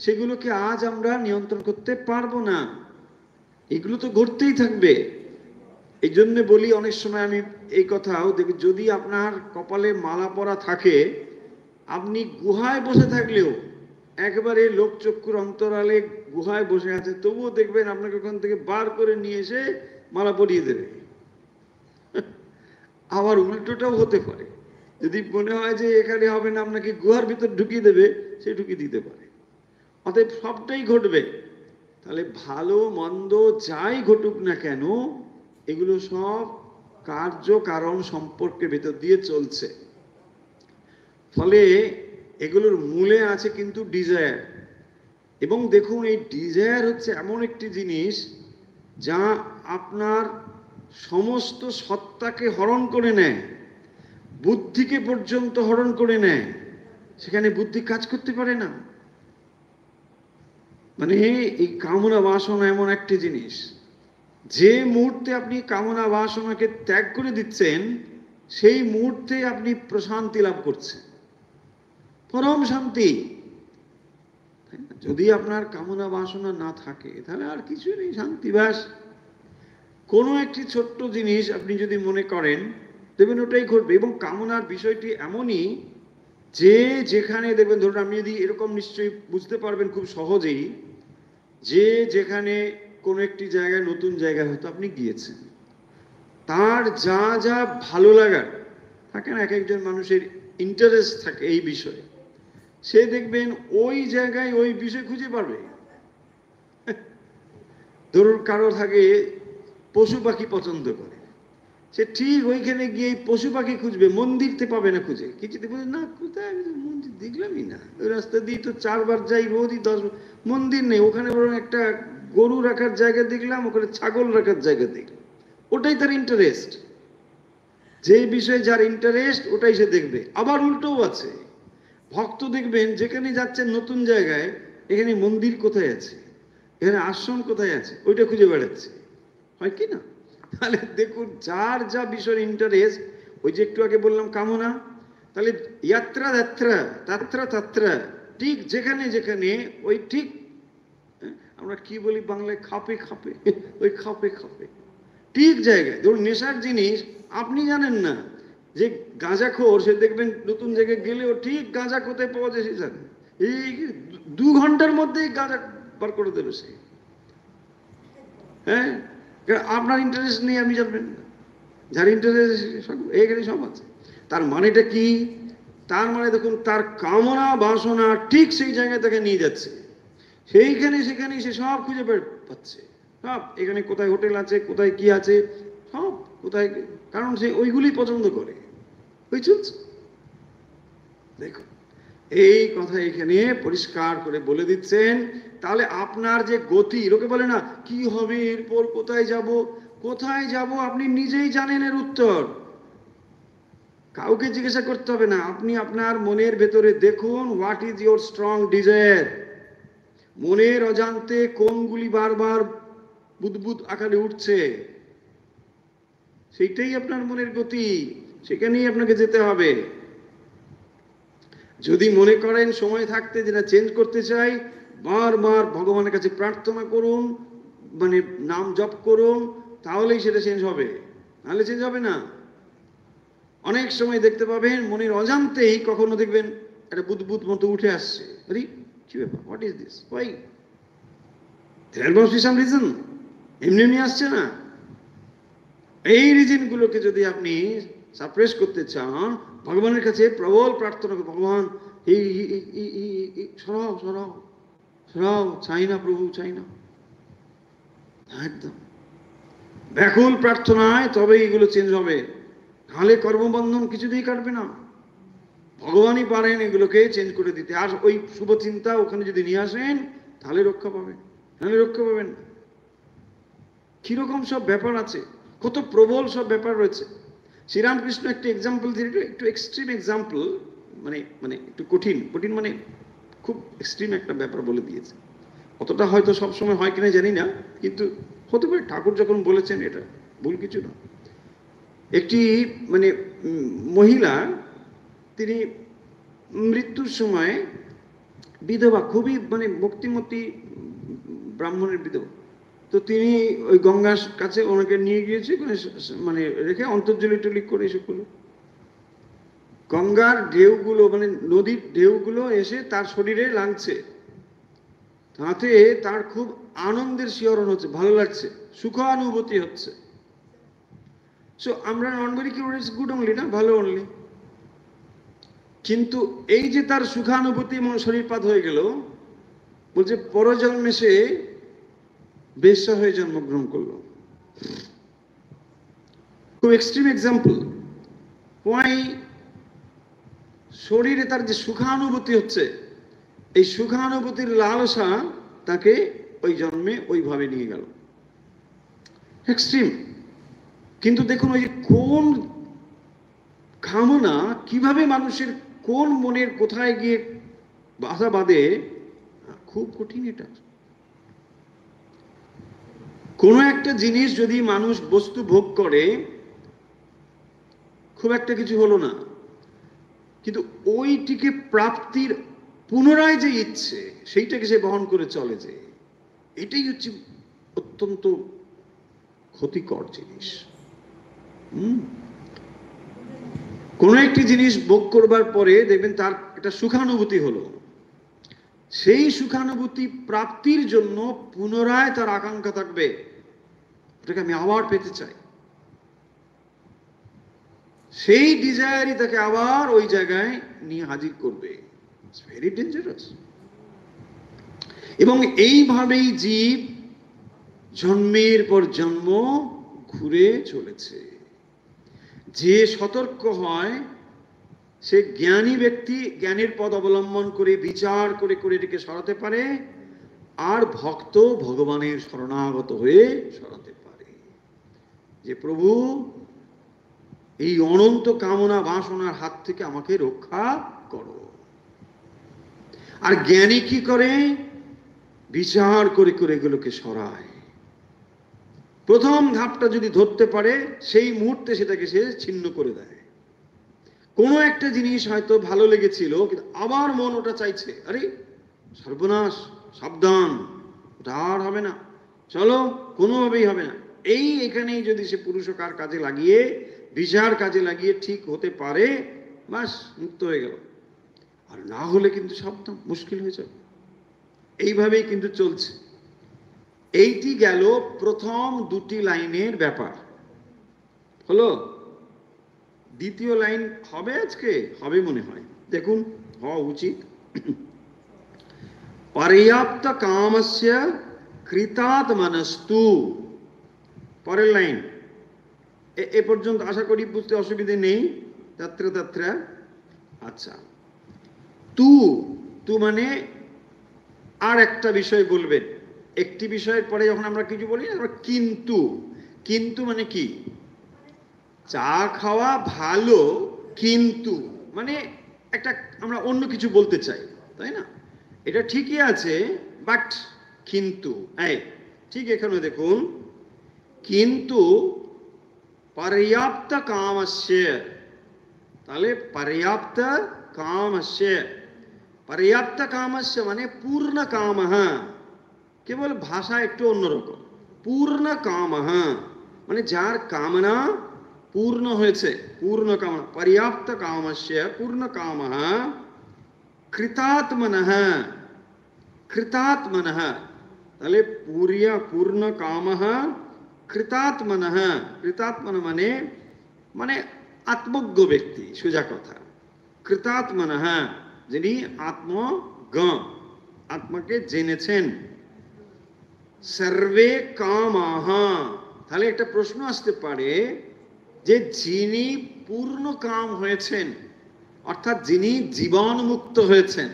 সেগুলোকে আজ আমরা নিয়ন্ত্রণ করতে পারবো না, এগুলো তো ঘটতেই থাকবে। এই জন্য বলি অনেক সময় আমি এই কথাও দেখি, যদি আপনার কপালে মালা পরা থাকে, আপনি গুহায় বসে থাকলেও, একবারে লোকচক্ষুর অন্তরালে গুহায় বসে আছে, তবুও দেখবেন আপনাকে ওখান থেকে বার করে নিয়ে এসে মালা পরিয়ে দেবে। আবার উল্টোটাও হতে পারে, যদি মনে হয় যে এখানে হবে না, আপনাকে গুহার ভিতর ঢুকিয়ে দেবে, সে ঢুকিয়ে দিতে পারে। অতএব সবটাই ঘটবে। তাহলে ভালো মন্দ যাই ঘটুক না কেন, এগুলো সব কার্য কারণ সম্পর্কের ভেতর দিয়ে চলছে। ফলে এগুলোর মূলে আছে কিন্তু ডিজায়ার। এবং দেখুন, এই ডিজায়ার হচ্ছে এমন একটি জিনিস যা আপনার সমস্ত সত্তাকে হরণ করে নেয়, বুদ্ধিকে পর্যন্ত হরণ করে নেয়। সেখানে বুদ্ধি কাজ করতে পারে না। মানে এই কামনা বাসনা এমন একটি জিনিস, যে মুহূর্তে আপনি কামনা বাসনাকে ত্যাগ করে দিচ্ছেন, সেই মুহূর্তে আপনি প্রশান্তি লাভ করছেন, পরম শান্তি। যদি আপনার কামনা বাসনা না থাকে, তাহলে আর কিছু নেই, শান্তি ব্যাস। কোনো একটি ছোট্ট জিনিস আপনি যদি মনে করেন, দেখবেন ওটাই ঘটবে। এবং কামনার বিষয়টি এমনই যে, যেখানে দেখবেন, ধরুন আপনি যদি এরকম, নিশ্চয়ই বুঝতে পারবেন খুব সহজেই, যে যেখানে কোনো একটি জায়গায়, নতুন জায়গায় হয়তো আপনি গিয়েছেন, তার যা যা ভালো লাগার থাকে না, এক একজন মানুষের ইন্টারেস্ট থাকে এই বিষয়ে, সে দেখবেন ওই জায়গায় ওই বিষয় খুঁজে পাবে। ধরুন কারো থাকে পশু পাখি পছন্দ করে, সে ঠিক ওইখানে গিয়ে পশু পাখি খুঁজবে, মন্দিরতে পাবে না খুঁজে। কিছুতে বলে না, কোথায় মন্দির দেখলামই না, ওই রাস্তা দিয়ে তো 4 বার যাই, রোজই 10 মন্দির নেই ওখানে, বরং একটা গরু রাখার জায়গা দেখলাম, ওখানে ছাগল রাখার জায়গা দেখলাম। ওটাই তার ইন্টারেস্ট। যে বিষয়ে যার ইন্টারেস্ট, ওটাই সে দেখবে। আবার উল্টোও আছে, ভক্ত দেখবেন যেখানে যাচ্ছেন নতুন জায়গায়, এখানে মন্দির কোথায় আছে, এখানে আশ্রম কোথায় আছে, ওইটা খুঁজে বেড়াচ্ছে। হয় কি না? তাহলে দেখুন, যার যা বিষয়ের ইন্টারেস্ট, ওই যে একটু আগে বললাম কামনা, তাহলে ইয়াত্রা যাত্রা তাত্রা তাত্রা, ঠিক যেখানে যেখানে ওই ঠিক, আমরা কি বলি বাংলায়, খাপে খাপে, ওই খাপে খাপে ঠিক জায়গায়। ধরুন নেশার জিনিস আপনি জানেন না, যে গাঁজাখোর, সে দেখবেন নতুন জায়গায় গেলেও ঠিক গাঁজা কোথায় পাওয়া যায় সে জানে। এই 2 ঘন্টার মধ্যেই গাঁজা বার করে দেবে সে। হ্যাঁ, আপনার ইন্টারেস্ট নেই, আপনি জানবেন না। যার ইন্টারেস্ট, এখানে সব আছে। তার মানেটা কি? তার মানে দেখুন, তার কামনা বাসনা ঠিক সেই জায়গায় তাকে নিয়ে যাচ্ছে, সেইখানে সেখানে সে সব খুঁজে পাচ্ছে। সব এখানে কোথায় হোটেল আছে, কোথায় কি আছে, সব কোথায়, কারণ সে ওইগুলি পছন্দ করে, ওই চলছে। দেখুন, এই কথা এখানে পরিষ্কার করে বলে দিচ্ছেন। তাহলে আপনার যে গতি, লোকে বলে না কি হবে এরপর, কোথায় যাব, কোথায় যাব আপনি নিজেই জানেন এর উত্তর, কাউকে জিজ্ঞাসা করতে হবে না। আপনি আপনার মনের ভেতরে দেখুন, what is your strong desire. মনের অজান্তে কোনগুলি বারবার বুদবুদ আকারে উঠছে, সেইটাই আপনার মনের গতি, সেখানেই আপনাকে যেতে হবে। যদি মনে করেন সময় থাকতে যেটা চেঞ্জ করতে চাই, বারবার ভগবানের কাছে প্রার্থনা করুন, মানে নাম জপ করুন, তাহলেই সেটা চেঞ্জ হবে, নাহলে চেঞ্জ হবে না। অনেক সময় দেখতে পাবেন মনের অজান্তেই কখনো দেখবেন একটা বুদবুদ মতো উঠে আসছে। আরে কি ব্যাপার, what is this, why, there must be some reason. এমনি এমনি আসছে না। এই রিজনগুলোকে যদি আপনি সাপ্রেস করতে চান, ভগবানের কাছে প্রবল প্রার্থনা করুন, ভগবান সরাও সরাও সরাও, চাই না প্রভু, চাই না। একদম ব্যাকুল প্রার্থনায় তবে এগুলো চেঞ্জ হবে, নাহলে কর্মবন্ধন কিছুতেই কাটবে না। ভগবানই পারেন এগুলোকে চেঞ্জ করে দিতে। আর ওই শুভ চিন্তা ওখানে যদি নিয়ে আসেন, তাহলে রক্ষা পাবেন, নাহলে রক্ষা পাবেন। কিরকম সব ব্যাপার আছে, কত প্রবল সব ব্যাপার রয়েছে। শ্রীরামকৃষ্ণ একটি এক্সাম্পল দিয়ে, একটু এক্সট্রিম এক্সাম্পল, মানে মানে একটু কঠিন কঠিন, মানে খুব এক্সট্রিম একটা ব্যাপার বলে দিয়েছে। অতটা হয়তো সবসময় হয় কিনা জানি না, কিন্তু হতে পারে ঠাকুর যখন বলেছেন, এটা ভুল কিছু না। একটি মানে মহিলা, তিনি মৃত্যুর সময় বিধবা, খুবই মানে ভক্তিমতী ব্রাহ্মণের বিধবা, তো তিনি ওই গঙ্গার কাছে ওনাকে নিয়ে গিয়েছে, মানে রেখে অন্তর্জলি টলি করে এসে করলো। গঙ্গার ঢেউগুলো, মানে নদীর ঢেউগুলো এসে তার শরীরে লাগছে, তাতে তার খুব আনন্দের শিহরণ হচ্ছে, ভালো লাগছে, সুখানুভূতি হচ্ছে। সো আমরা নর্মালি কি ইটস গুড অনলি, না ভালো অনলি, কিন্তু এই যে তার সুখানুভূতি শরীরপাত হয়ে গেল, বলছে পরজন্মে সে বেশ্যা হয়ে জন্মগ্রহণ করলো। খুব এক্সট্রিম এক্সাম্পল। ওয়াই? শরীরে তার যে সুখানুভূতি হচ্ছে, এই সুখানুভূতির লালসা তাকে ওই জন্মে ওইভাবে নিয়ে গেল। এক্সট্রিম। কিন্তু দেখুন ওই যে কোন কামনা কিভাবে মানুষের কোন মনের কোথায় গিয়ে বাধা বাঁধে, খুব কঠিন এটা। কোনো একটা জিনিস যদি মানুষ বস্তু ভোগ করে, খুব একটা কিছু হলো না, কিন্তু ওইটিকে প্রাপ্তির পুনরায় যে ইচ্ছে, সেইটাকে সে বহন করে চলে, যে এটাই হচ্ছে অত্যন্ত ক্ষতিকর জিনিস। কোন একটি জিনিস ভোগ করবার পরে দেখবেন তার একটা সুখানুভূতি হলো, সেই সুখানুভূতি প্রাপ্তির জন্য পুনরায় তার আকাঙ্ক্ষা থাকবে, ওটাকে আমি আবার পেতে চাই। সেই ডিজায়ারই তাকে আবার ওই জায়গায় নিয়ে হাজির করবে। It's very dangerous. এবং এইভাবেই জীব জন্মের পর জন্ম ঘুরে চলেছে। যে সতর্ক হয় সে জ্ঞানী ব্যক্তি, জ্ঞানের পথ অবলম্বন করে বিচার করে করে এটাকে সরাতে পারে, আর ভক্ত ভগবানের শরণাগত হয়ে সরাতে পারে, যে প্রভু এই অনন্ত কামনা বাসনার হাত থেকে আমাকে রক্ষা করো। আর জ্ঞানী কি করে? বিচার করে করে এগুলোকে সরায়। প্রথম ধাপটা যদি ধরতে পারে, সেই মুহূর্তে সেটাকে সে ছিন্ন করে দেয়। কোনো একটা জিনিস হয়তো ভালো লেগেছিল, কিন্তু আবার মন ওটা চাইছে, আরে সর্বনাশ, সাবধান, ওটা আর হবে না, চলো, কোনোভাবেই হবে না। এখানেই যদি সে পুরুষকার কাজে লাগিয়ে, বিচার কাজে লাগিয়ে ঠিক হতে পারে, বাস মুক্ত হয়ে গেল। আর না হলে কিন্তু সাবধান, মুশকিল হয়ে যাবে। এইভাবেই কিন্তু চলছে। এইটি গেল প্রথম দুটি লাইনের ব্যাপার। হলো? দ্বিতীয় লাইন হবে আজকে, হবে মনে হয়, দেখুন, হওয়া উচিত। পর্যাপ্ত কামস্য কৃতাত্মনস্তু। পরের লাইন এ পর্যন্ত আশা করি বুঝতে অসুবিধে নেই। তত্র তত্র। আচ্ছা, তু তু মানে আর একটা বিষয় বলবেন। একটি বিষয়ের পরে যখন আমরা কিছু বলি, আমরা কিন্তু, কিন্তু মানে কি? চা খাওয়া ভালো, কিন্তু মানে একটা আমরা অন্য কিছু বলতে চাই, তাই না? এটা ঠিকই আছে, বাট কিন্তু, ঠিক এখানে দেখুন, কিন্তু পর্যাপ্ত কামস্য, তাহলে পর্যাপ্ত কামস্য, পর্যাপ্ত কামস্য মানে পূর্ণ কামঃ। কেবল ভাষা একটু অন্যরকম। পূর্ণ কামঃ মানে যার কামনা পূর্ণ হয়েছে, পূর্ণ কামনা। পর্যাপ্ত কামস্য পূর্ণ কামঃ কৃতাত্মনঃ, কৃতাত্মনঃ, তাহলে পূর্ণ কামঃ কৃতাত্মনঃ। কৃতাত্মন মানে মানে আত্মজ্ঞ ব্যক্তি, সোজা কথা। কৃতাত্মনঃ যিনি আত্মজ্ঞ, আত্মাকে জেনেছেন। সর্বে কামাহ, তাহলে একটা প্রশ্ন আসতে পারে যে যিনি পূর্ণ কাম হয়েছেন, অর্থাৎ যিনি জীবন মুক্ত হয়েছেন,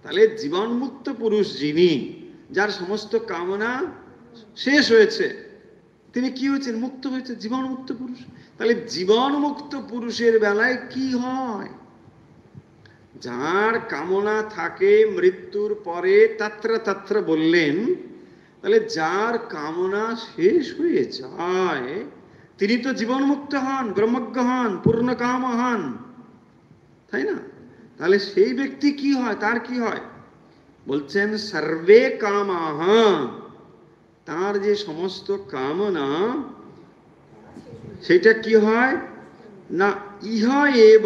তাহলে জীবন মুক্ত পুরুষ যিনি, যার সমস্ত কামনা শেষ হয়েছে, তিনি কি হয়েছেন? মুক্ত হয়েছে, জীবন মুক্ত পুরুষ। তাহলে জীবন মুক্ত পুরুষের বেলায় কি হয়? যার কামনা থাকে মৃত্যুর পরে, তত্র তত্র বললেন, তাহলে যার কামনা শেষ হয়ে যায় তিনি তো জীবন মুক্ত হন, ব্রহ্মজ্ঞ হন, পূর্ণ কাম হন, তাই না? তাহলে সেই ব্যক্তি কি হয়, তার কি হয়? বলছেন সর্বে কামাহ, তার যে সমস্ত কামনা সেটা কি হয় না, ইহ এব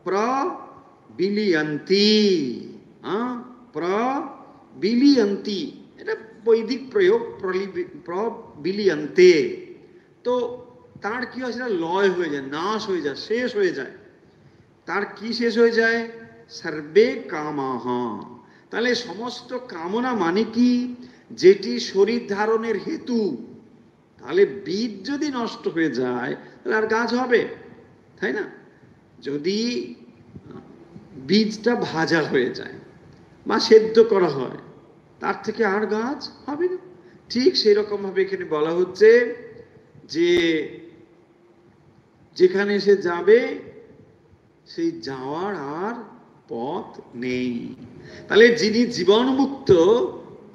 প্রবিলিয়ন্তি, প্রবিলিয়ন্তি, এটা বৈদিক প্রয়োগ, প্রবিলিয়ন্তে। তো তার কি হয়, সেটা লয় হয়ে যায়, নাশ হয়ে যায়, শেষ হয়ে যায়। তার কি শেষ হয়ে যায়, সর্বে কামাহ। তাহলে সমস্ত কামনা মানে কি, যেটি শরীর ধারণের হেতু। তাহলে বীজ যদি নষ্ট হয়ে যায় তাহলে আর গাছ হবে, তাই না? যদি বীজটা ভাজা হয়ে যায় বা সেদ্ধ করা হয়, তার থেকে আর গাছ হবে না। ঠিক সেই রকম ভাবে এখানে বলা হচ্ছে যে যেখানে সে যাবে সেই যাওয়ার আর পথ নেই। তাহলে যিনি জীবন মুক্ত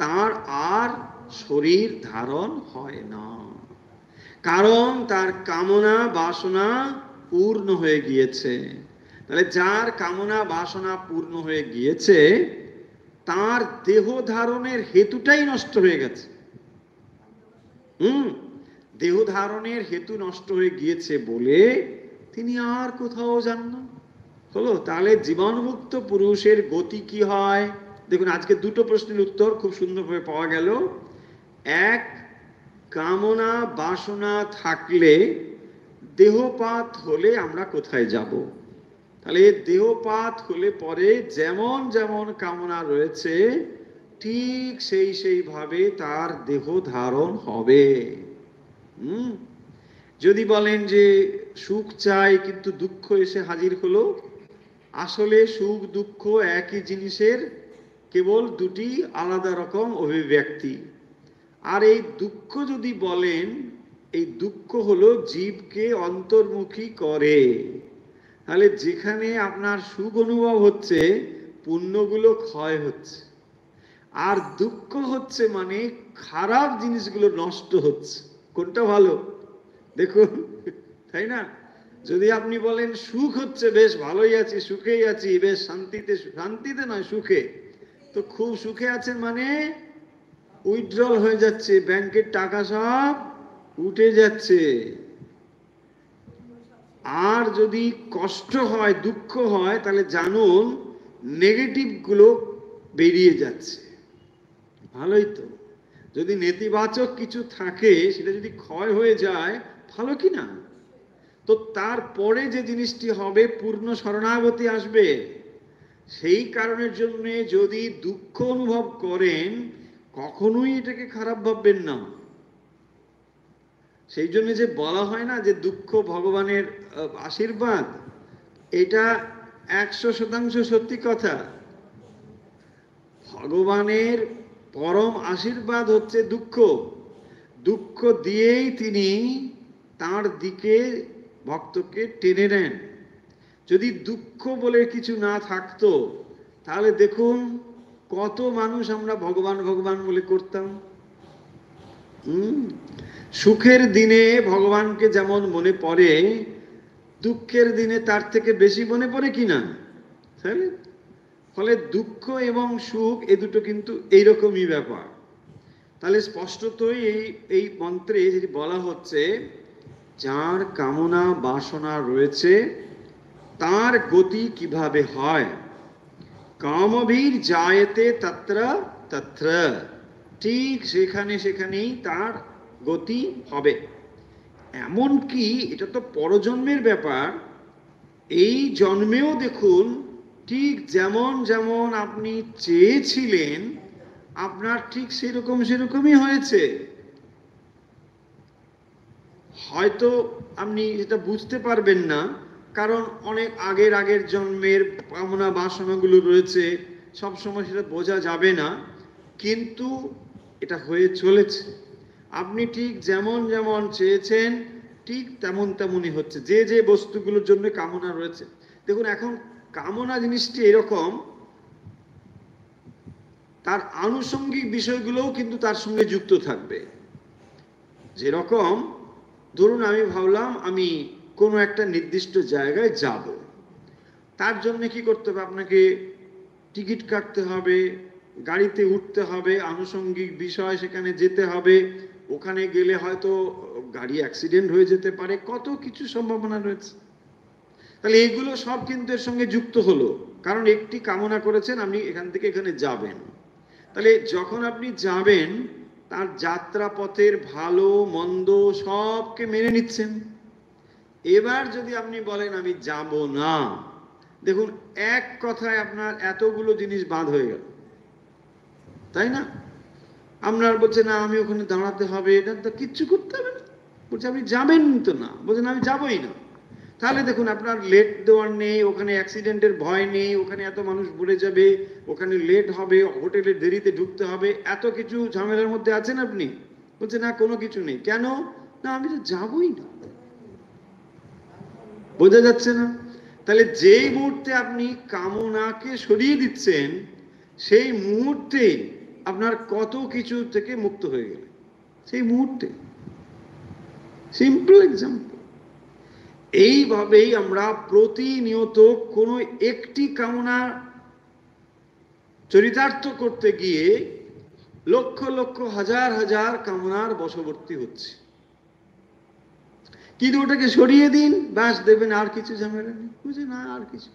তার আর শরীর ধারণ হয় না, কারণ তার কামনা বাসনা পূর্ণ হয়ে গিয়েছে। তাহলে যার কামনা বাসনা পূর্ণ হয়ে গিয়েছে তার দেহ ধারণের হেতুটাই নষ্ট হয়ে গেছে। দেহ ধারণের হেতু নষ্ট হয়ে গিয়েছে বলে তিনি আর কোথাও যান না। হলো, তাহলে জীবনমুক্ত পুরুষের গতি কি হয়? দেখুন, আজকে দুটো প্রশ্নের উত্তর খুব সুন্দরভাবে পাওয়া গেল। এক, কামনা বাসনা থাকলে দেহপাত হলে আমরা কোথায় যাব? তাহলে দেহপাত হলে পরে যেমন যেমন কামনা রয়েছে ঠিক সেইভাবে তার দেহ ধারণ হবে। যদি বলেন যে সুখ চাই কিন্তু দুঃখ এসে হাজির হলো, আসলে সুখ দুঃখ একই জিনিসের, কেবল দুটি আলাদা রকম অভিব্যক্তি। আর এই দুঃখ যদি বলেন, এই দুঃখ হলো জীবকে অন্তর্মুখী করে। তাহলে যেখানে আপনার সুখ অনুভব হচ্ছে পুণ্যগুলো ক্ষয় হচ্ছে, আর দুঃখ হচ্ছে মানে খারাপ জিনিসগুলো নষ্ট হচ্ছে। কোনটা ভালো দেখুন, তাই না? যদি আপনি বলেন সুখ হচ্ছে, বেশ ভালোই আছি, সুখেই আছি, বেশ শান্তিতে, শান্তিতে নয় সুখে, তো খুব সুখে আছেন মানে উইথড্রল হয়ে যাচ্ছে, ব্যাংকের টাকা সব উঠে যাচ্ছে। আর যদি কষ্ট হয়, দুঃখ হয়, তাহলে জানুন নেগেটিভ গুলো বেরিয়ে যাচ্ছে। ভালোই তো। যদি নেতিবাচক কিছু থাকে সেটা যদি ক্ষয় হয়ে যায়, ভালো কি না? তো তারপরে যে জিনিসটি হবে, পূর্ণ শরণাগতি আসবে। সেই কারণের জন্য যদি দুঃখ অনুভব করেন, কখনোই এটাকে খারাপ ভাববেন না। সেই জন্য যে বলা হয় না যে দুঃখ ভগবানের আশীর্বাদ, এটা 100% সত্যি কথা। ভগবানের পরম আশীর্বাদ হচ্ছে দুঃখ। দুঃখ দিয়েই তিনি তার দিকে ভক্তকে টেনে নেন। যদি দুঃখ বলে কিছু না থাকতো তাহলে দেখুন কত মানুষ আমরা ভগবান ভগবান বলে করতাম। সুখের দিনে ভগবানকে যেমন মনে পড়ে, দুঃখের দিনে তার থেকে বেশি মনে পড়ে কিনা? ফলে দুঃখ এবং সুখ এ দুটো কিন্তু এইরকমই ব্যাপার। তাহলে স্পষ্টতই এই মন্ত্রে যেটি বলা হচ্ছে, যার কামনা বাসনা রয়েছে তার গতি কিভাবে হয়, কামভীর জায়তে তত্র তত্র, ঠিক সেখানেই তার গতি হবে। এমনকি এটা তো পরজন্মের ব্যাপার, এই জন্মেও দেখুন ঠিক যেমন যেমন আপনি চেয়েছিলেন আপনার ঠিক সেরকমই হয়েছে। হয়তো আপনি এটা বুঝতে পারবেন না, কারণ অনেক আগের জন্মের কামনা বাসনাগুলো রয়েছে, সবসময় সেটা বোঝা যাবে না, কিন্তু এটা হয়ে চলেছে। আপনি ঠিক যেমন যেমন চেয়েছেন ঠিক তেমনই হচ্ছে, যে বস্তুগুলোর জন্য কামনা রয়েছে। দেখুন, এখন কামনা জিনিসটি এরকম, তার আনুষঙ্গিক বিষয়গুলোও কিন্তু তার সঙ্গে যুক্ত থাকবে। যেরকম ধরুন আমি ভাবলাম আমি কোনো একটা নির্দিষ্ট জায়গায় যাব, তার জন্য কি করতে হবে? আপনাকে টিকিট কাটতে হবে, গাড়িতে উঠতে হবে, আনুষঙ্গিক বিষয়, সেখানে যেতে হবে, ওখানে গেলে হয়তো গাড়ি অ্যাক্সিডেন্ট হয়ে যেতে পারে, কত কিছু সম্ভাবনা রয়েছে। তাহলে এগুলো সব কিন্তু এর সঙ্গে যুক্ত হলো, কারণ একটি কামনা করেছেন আপনি এখান থেকে এখানে যাবেন। তাহলে যখন আপনি যাবেন, তার যাত্রাপথের ভালো মন্দ সবকে মেনে নিচ্ছেন। এবার যদি আপনি বলেন আমি যাব না, দেখুন এক কথায় আপনার এতগুলো জিনিস বাদ হয়ে গেল, তাই না? আপনার বলছে না আমি ওখানে দাঁড়াতে হবে, এটা তো কিচ্ছু করতে হবে না, বলছে আপনি যাবেন তো না, বলছেন আমি যাবই না। তাহলে দেখুন আপনার লেট দেওয়ার নেই, ওখানে অ্যাক্সিডেন্টের ভয় নেই, ওখানে এত মানুষ ঘুরে যাবে, ওখানে লেট হবে, হোটেলে দেরিতে ঢুকতে হবে, এত কিছু ঝামেলার মধ্যে আছেন আপনি? বলছে না কোনো কিছু নেই। কেন? না আমি তো যাবই না। বোঝা যাচ্ছে না? তাহলে যেই মুহূর্তে আপনি কামনাকে সরিয়ে দিচ্ছেন, সেই মুহূর্তে আপনার কত কিছু থেকে মুক্ত হয়ে গেলে, সেই মুহূর্তে। Simple example. এইভাবেই আমরা প্রতিনিয়ত কোনো একটি কামনা চরিতার্থ করতে গিয়ে লক্ষ লক্ষ হাজার হাজার কামনার বশবর্তী হচ্ছে। কিন্তু ওটাকে সরিয়ে দিন, ব্যাস দেবেন আর কিছু ঝামেলা নেই, বুঝে না আর কিছু,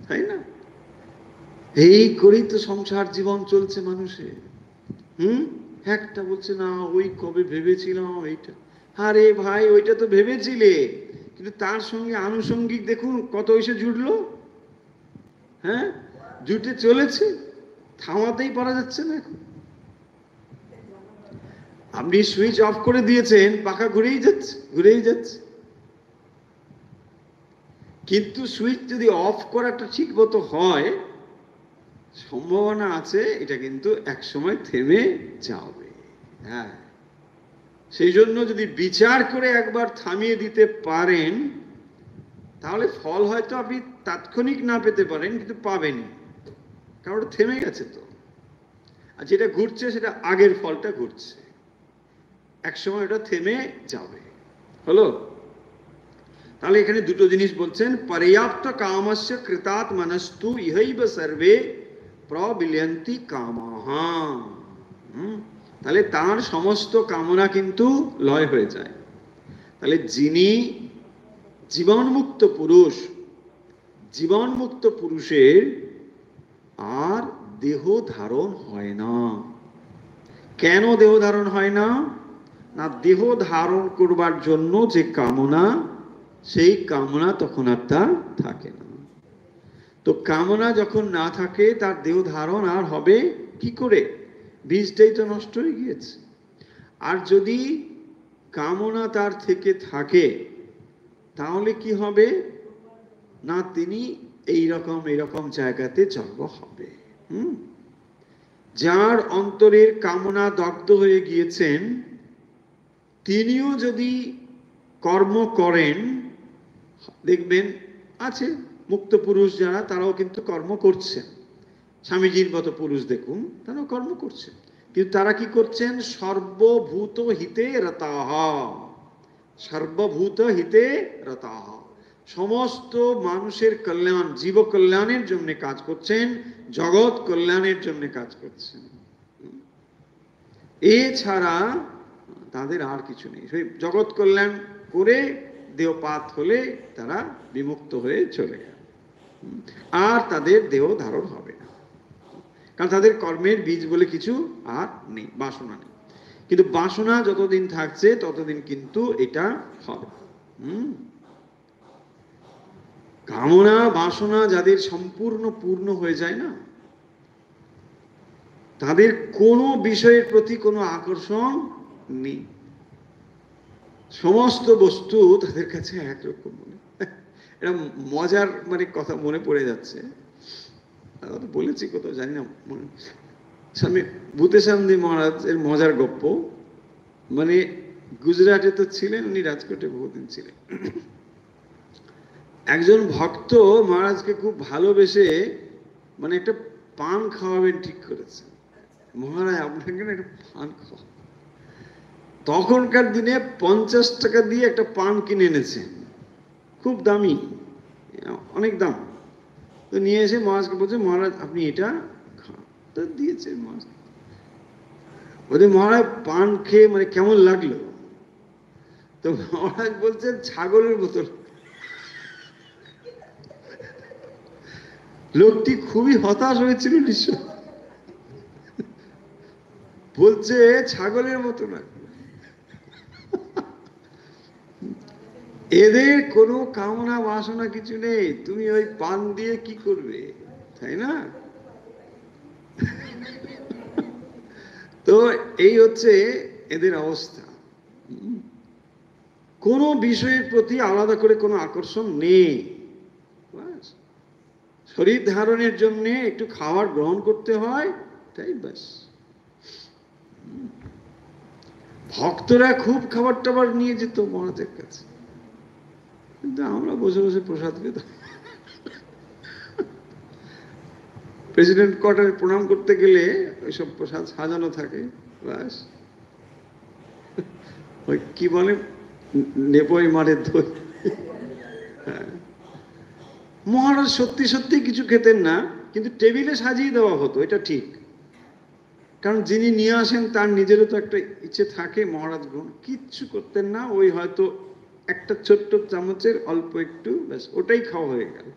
তাই না? এই করেই তো সংসার জীবন চলছে মানুষের। একটা বলছে না ওই কবে ভেবেছিলাম এইটা, আরে ভাই ওইটা তো ভেবেছিলে, কিন্তু তার সঙ্গে আনুষঙ্গিক দেখুন কত এসে জুটলো, হ্যাঁ জুটে চলেছে, থামাতেই পারা যাচ্ছে না। এখন আপনি সুইচ অফ করে দিয়েছেন, পাখা ঘুরেই যাচ্ছে ঘুরেই যাচ্ছে, কিন্তু সুইচ যদি অফ করাটা ঠিক মতো হয়, সম্ভাবনা আছে এটা কিন্তু এক সময় থেমে যাবে। হ্যাঁ, সেই জন্য যদি বিচার করে একবার থামিয়ে দিতে পারেন, তাহলে ফল হয়তো আপনি তাৎক্ষণিক না পেতে পারেন, কিন্তু পাবেন, কারণ ওটা থেমে গেছে তো। আর যেটা ঘুরছে সেটা আগের ফলটা ঘুরছে, এক সময় ওটা থেমে যাবে। হলো? তাহলে এখানে দুটো জিনিস বলছেন, পর্যাপ্ত কামস্য কৃতাৎ মনস্তু ইহৈব সর্বে প্রবিলয়ন্তি কামাহ। তাহলে তার সমস্ত কামনা কিন্তু লয় হয়ে যায়। তাহলে যিনি জীবনমুক্ত পুরুষ, জীবনমুক্ত পুরুষের আর দেহ ধারণ হয় না। কেন দেহ ধারণ হয় না? না, দেহ ধারণ করবার জন্য যে কামনা, সেই কামনা তখন আর তার থাকে না। তো কামনা যখন না থাকে, তার দেহ ধারণ আর হবে কি করে? বীজটাই তো নষ্ট হয়ে গিয়েছে। আর যদি কামনা তার থেকে থাকে, তাহলে কি হবে? না, তিনি এইরকম জায়গাতে জন্ম হবে। যার অন্তরের কামনা দগ্ধ হয়ে গিয়েছেন, তিনিও যদি কর্ম করেন, দেখবেন আছে মুক্ত পুরুষ যারা, তারাও কিন্তু কর্ম করছেন। স্বামীজির মতো পুরুষ দেখুন, তারাও কর্ম করছেন, কিন্তু তারা কি করছেন? সর্বভূত হিতে রতাহ, সর্বভূত হিতে রতাহ, সমস্ত মানুষের কল্যাণ, জীব কল্যাণের জন্য কাজ করছেন, জগৎ কল্যাণের জন্য কাজ করছেন। এছাড়া তাদের আর কিছু নেই। সেই জগৎ কল্যাণ করে দেহপাত হলে তারা বিমুক্ত হয়ে চলে গেল, আর তাদের দেহ ধারণ হবে না, কারণ তাদের কর্মের বীজ বলে কিছু আর নেই, বাসনা নেই। কিন্তু বাসনা যতদিন থাকছে ততদিন কিন্তু এটা হবে। কামনা বাসনা যাদের সম্পূর্ণ পূর্ণ হয়ে যায় না, তাদের কোনো বিষয়ের প্রতি কোনো আকর্ষণ নেই, সমস্ত বস্তু তাদের কাছে একরকম মনে। এটা মজার কথা মনে পড়ে যাচ্ছে, বলেছি কোথাও জানি না, স্বামী ভূতেশান্তি মহারাজ এর মজার গপ্প। গুজরাটে তো ছিলেন উনি, রাজকোটে বহুদিন ছিলেন। একজন ভক্ত মহারাজকে খুব ভালোবেসে একটা পান খাওয়াবেন ঠিক করেছেন। মহারাজ আপনাকে না একটা পান খাওয়া। তখনকার দিনে 50 টাকা দিয়ে একটা পান কিনে এনেছেন, খুব দামি, অনেক দাম। তো নিয়ে এসে মহারাজকে বলছে, মহারাজ আপনি এটা খান। তো দিয়েছে বলে মহারাজ পান খেয়ে মানে কেমন লাগলো? তো মহারাজ বলছেন ছাগলের বোতল। লোকটি খুবই হতাশ হয়েছিল নিশ্চয়, বলছে ছাগলের মতো না। এদের কোনো কামনা বাসনা কিছু নেই, তুমি ওই পান দিয়ে কি করবে, তাই না? তো এই হচ্ছে এদের অবস্থা। কোনো বিষয়ের প্রতি আলাদা করে কোনো আকর্ষণ নেই। শরীর ধারণের জন্য একটু খাবার গ্রহণ করতে হয়, তাই ব্যাস। ভক্তরা খুব খাবার টাবার নিয়ে যেত মহারাজের কাছে, কিন্তু আমরা বসে বসে প্রসাদ পেতাম। প্রেসিডেন্ট কোয়ার্টারে প্রণাম করতে গেলে ওইসব প্রসাদ সাজানো থাকে, ব্যাস। ওই কি বলে, নেপই মারের দই। মহারাজ সত্যি সত্যি কিছু খেতেন না, কিন্তু টেবিলে সাজিয়ে দেওয়া হতো, এটা ঠিক। কারণ যিনি নিয়ে আসেন তার নিজেরও তো একটা ইচ্ছে থাকে, মহারাজ গ্রহণ কিচ্ছু করতেন না, ওই হয়তো একটা ছোট্ট চামচের অল্প একটু, ব্যাস ওটাই খাওয়া হয়ে গেল,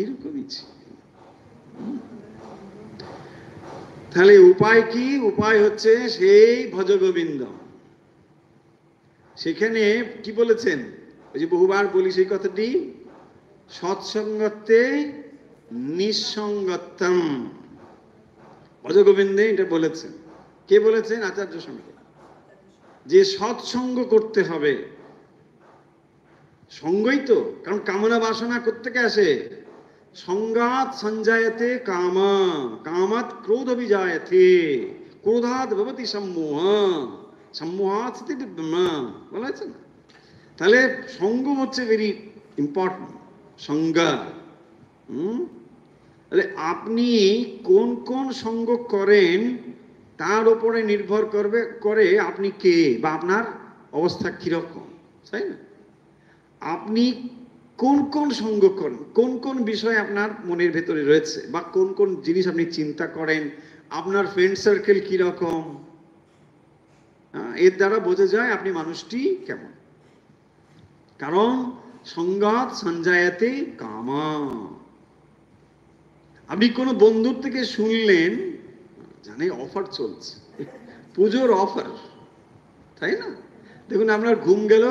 এরকমই ছিল। তাহলে উপায় কি? উপায় হচ্ছে সেই ভজ গোবিন্দ। সেখানে কি বলেছেন, ওই যে বহুবার বলি সেই কথাটি, সৎসঙ্গতে নিঃসঙ্গতম। ভজ গোবিন্দে এটা বলেছেন। কে বলেছেন? আচার্য শঙ্কর। যে সৎসঙ্গ করতে হবে, সঙ্গই তো, কারণ কামনা বাসনা কোত্থেকে আসে? সঙ্গাত সঞ্জায়তে কামা, কামাত ক্রোধ বিজায়তে, ক্রোধাৎ ভবতি সম্মোহ, সম্মোহাৎ স্থিতি বিভ্রমা, বলা আছে না? তাহলে সঙ্গ হচ্ছে ভেরি ইম্পর্টেন্ট। সঙ্গ, তাহলে আপনি কোন কোন সঙ্গ করেন তার উপরে নির্ভর করে আপনি কে বা আপনার অবস্থা কিরকম, তাই না? আপনি কোন কোন সঙ্গ করেন, কোন কোন বিষয় আপনার মনের ভেতরে রয়েছে, বা কোন কোন জিনিস আপনি চিন্তা করেন, আপনার ফ্রেন্ড সার্কেল কিরকম, এর দ্বারা বোঝা যায় আপনি মানুষটি কেমন। কারণ সঙ্গাত সঞ্জায়াতে কামা। আপনি কোনো বন্ধুর থেকে শুনলেন, জানে অফার চলছে, পুজোর অফার, তাই না? দেখুন আপনার ঘুম গেল,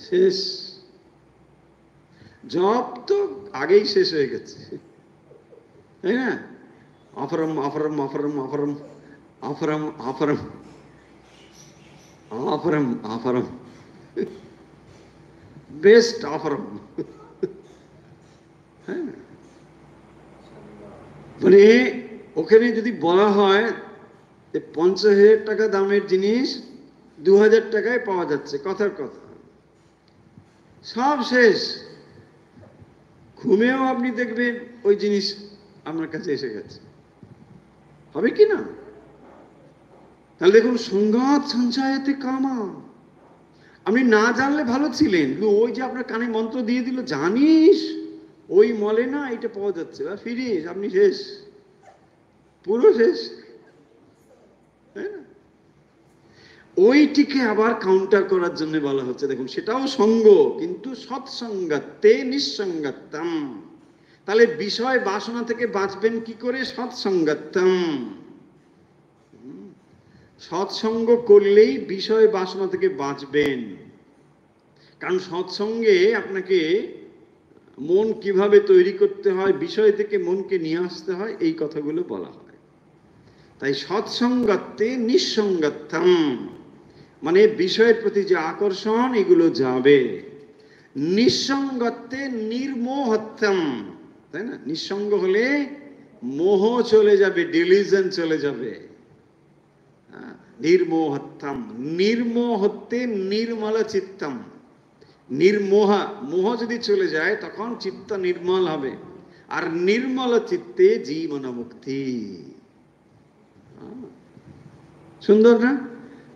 শেষ, জব তো আগেই শেষ হয়ে গেছে, তাই না? অফরম অফরম অফরম অফরম অফরম অফরম অফরম অফরম, বেস্ট অফরম, হ্যাঁ। মানে ওখানে যদি বলা হয় যে 50,000 টাকা দামের জিনিস 2000 টাকায় পাওয়া যাচ্ছে, কথার কথা, সব শেষ। ঘুমেও আপনি দেখবেন ওই জিনিস আপনার কাছে এসে গেছে, হবে কি না? তাহলে দেখুন, সংঘাত সঞ্চয়তে কামা। আপনি না জানলে ভালো ছিলেন, ওই যে আপনার কানে মন্ত্র দিয়ে দিল, জানিস ওই মলে না এটা পাওয়া যাচ্ছে, বা ফিরিস, আপনি শেষ, পুরো শেষ, তাই না? ওইটিকে আবার কাউন্টার করার জন্য বলা হচ্ছে, দেখুন সেটাও সঙ্গ, কিন্তু সৎসঙ্গতে নিঃসঙ্গতম। তাহলে বিষয় বাসনা থেকে বাঁচবেন কি করে? সৎসঙ্গতম। সৎসঙ্গ করলেই বিষয় বাসনা থেকে বাঁচবেন। কারণ সৎসঙ্গে আপনাকে মন কিভাবে তৈরি করতে হয়, বিষয় থেকে মনকে নিয়ে আসতে হয়, এই কথাগুলো বলা হয়। তাই সৎসঙ্গতে নিঃসঙ্গতম, মানে বিষয়ের প্রতি যে আকর্ষণ এগুলো যাবে। নিঃসঙ্গতে নির্মোহত্তম, তাই না? নিঃসঙ্গ হলে মোহ চলে যাবে, ডিলিউশন চলে যাবে। নির্মোহত্তম, নির্মোহত্তে নির্মল চিত্তম। নির্মোহা, মোহ যদি চলে যায় তখন চিত্ত নির্মল হবে, আর নির্মল চিত্তে জীবন মুক্তি। সুন্দর না?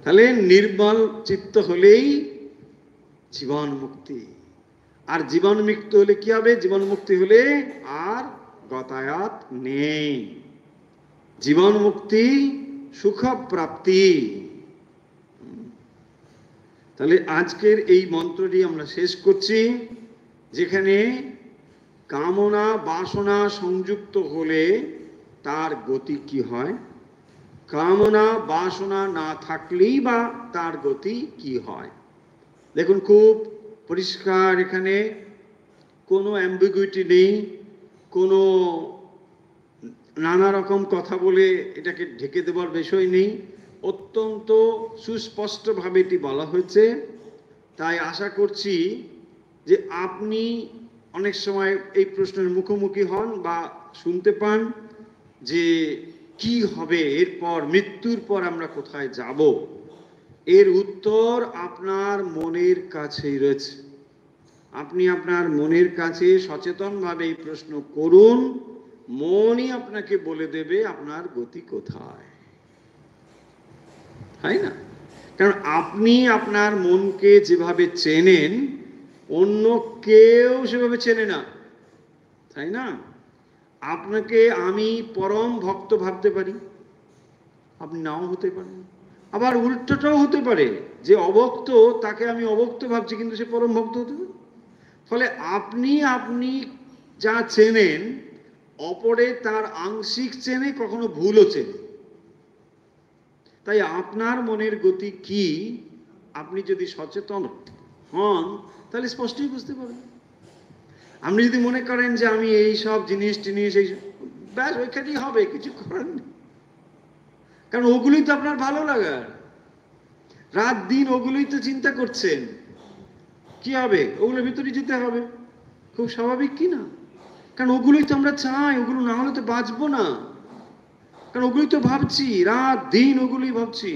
তাহলে নির্মল চিত্ত হলেই জীবন মুক্তি। আর জীবন মুক্তি হলে কি হবে? জীবন মুক্তি হলে আর গতায়াত নেই। জীবন মুক্তি, সুখ প্রাপ্তি। তাহলে আজকের এই মন্ত্রটি আমরা শেষ করছি, যেখানে কামনা বাসনা সংযুক্ত হলে তার গতি কি হয়, কামনা বাসনা না থাকলেই বা তার গতি কি হয়। দেখুন খুব পরিষ্কার, এখানে কোনো অ্যাম্বিগুইটি নেই, কোনো নানা রকম কথা বলে এটাকে ঢেকে দেওয়ার বিষয় নেই, অত্যন্ত সুস্পষ্টভাবে এটি বলা হয়েছে। তাই আশা করছি যে আপনি অনেক সময় এই প্রশ্নের মুখোমুখি হন বা শুনতে পান যে কি হবে এরপর, মৃত্যুর পর আমরা কোথায় যাব। এর উত্তর আপনার মনের কাছেই রয়েছে। আপনি আপনার মনের কাছে সচেতনভাবে এই প্রশ্ন করুন, মনই আপনাকে বলে দেবে আপনার গতি কোথায়, তাই না? কারণ আপনি আপনার মনকে যেভাবে চেনেন অন্য কেউ সেভাবে চেনে না, তাই না? আপনাকে আমি পরম ভক্ত ভাবতে পারি, আপনি নাও হতে পারেন। আবার উল্টোটাও হতে পারে, যে অভক্ত তাকে আমি অভক্ত ভাবছি কিন্তু সে পরম ভক্ত হতে পারে। ফলে আপনি আপনি যা চেনেন অপরে তার আংশিক চেনে, কখনো ভুলও চেনে। তাই আপনার মনের গতি কি আপনি যদি সচেতন হন তাহলে স্পষ্টই বুঝতে পারবেন। আপনি যদি মনে করেন যে আমি এই সব জিনিস এই ব্যাস ওইখানেই হবে, কিছু করার নেই, কারণ ওগুলোই তো আপনার ভালো লাগার, রাত দিন ওগুলোই তো চিন্তা করছেন, কি হবে ওগুলোর ভিতরে যেতে হবে, খুব স্বাভাবিক কি না? কারণ ওগুলোই তো আমরা চাই, ওগুলো না হলে তো বাঁচবো না, কারণ ওগুলোই তো ভাবছি, রাত দিন ওগুলোই ভাবছি।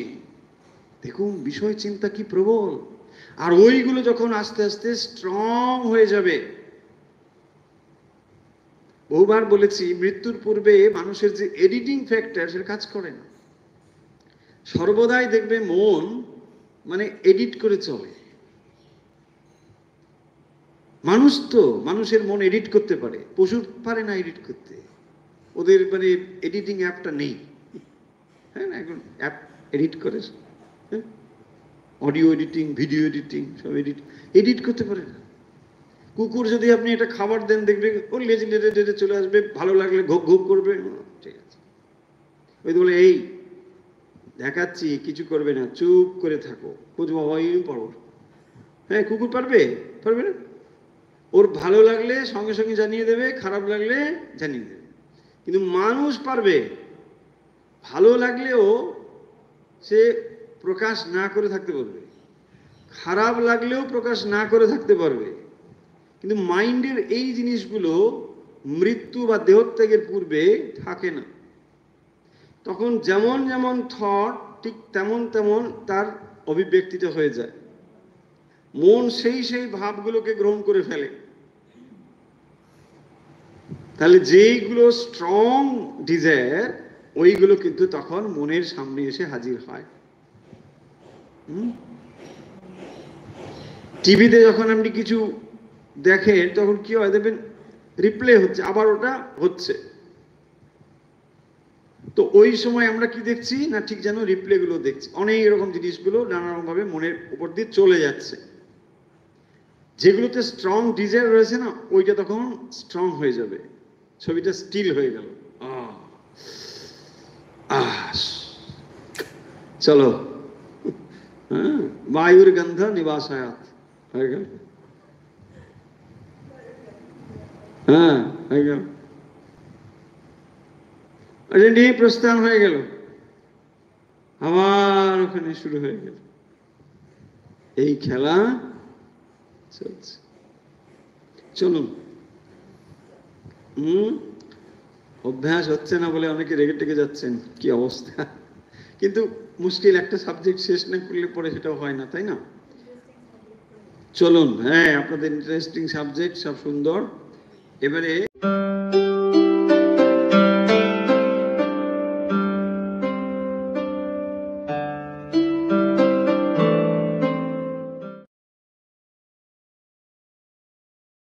দেখুন বিষয় চিন্তা কি প্রবল। আর ওইগুলো যখন আস্তে আস্তে স্ট্রং হয়ে যাবে, বহুবার বলেছি মৃত্যুর পূর্বে মানুষের যে এডিটিং ফ্যাক্টর সেটা কাজ করে না। সর্বদাই দেখবে মন মানে এডিট করে চলে। মানুষ তো, মানুষের মন এডিট করতে পারে, পশু পারে না এডিট করতে, ওদের মানে এডিটিং অ্যাপটা নেই, হ্যাঁ না? এখন অ্যাপ এডিট করে, অডিও এডিটিং, ভিডিও এডিটিং, সব এডিট করতে পারে না। কুকুর যদি আপনি একটা খাবার দেন দেখবে ওর লেজে লেজে লেজে চলে আসবে, ভালো লাগলে ঘোক ঘোক করবে, ঠিক আছে। ওই বলে এই দেখাচ্ছি, কিছু করবে না, চুপ করে থাকো, খোঁজ বাবাই পড়ো। হ্যাঁ, কুকুর পারবে? পারবে না। ওর ভালো লাগলে সঙ্গে সঙ্গে জানিয়ে দেবে, খারাপ লাগলে জানিয়ে দেবে। কিন্তু মানুষ পারবে, ভালো লাগলেও সে প্রকাশ না করে থাকতে পারবে, খারাপ লাগলেও প্রকাশ না করে থাকতে পারবে। কিন্তু মাইন্ডের এই জিনিসগুলো মৃত্যু বা দেহত্যাগের পূর্বে থাকে না। তখন যেমন যেমন থট ঠিক তেমন তেমন তার অভিব্যক্তিটা হয়ে যায়। মন সেই সেই ভাবগুলোকে গ্রহণ করে ফেলে। তাহলে যেইগুলো স্ট্রং ডিজায়ার ওইগুলো কিন্তু তখন মনের সামনে এসে হাজির হয়। টিভিতে যখন আপনি কিছু দেখেন তখন কি হয় দেখবেন, রিপ্লে হচ্ছে, আবার ওটা হচ্ছে। তো ওই সময় আমরা কি দেখছি না, ঠিক যেন রিপ্লে গুলো দেখছি, অনেক এরকম জিনিসগুলো নানা রকম ভাবে মনের উপর দিয়ে চলে যাচ্ছে। যেগুলোতে স্ট্রং ডিজায়ার রয়েছে না, ওইটা তখন স্ট্রং হয়ে যাবে, ছবিটা স্টিল হয়ে গেল। চলো, হ্যাঁ, বায়ুর গন্ধ নিবাসায়াত হয়ে গেল, হ্যাঁ হয়ে গেল, নিয়ে প্রস্থান হয়ে গেল, আবার ওখানে শুরু হয়ে গেল, এই খেলা চলছে। চলুন, অভ্যাস হচ্ছে না বলে অনেকে রেগে টেগে যাচ্ছেন, কি অবস্থা। কিন্তু মুশকিল, একটা সাবজেক্ট শেষ না করলে পরে সেটাও হয় না, তাই না? চলুন, হ্যাঁ, আপনাদের ইন্টারেস্টিং সাবজেক্ট, সব সুন্দর। এবারে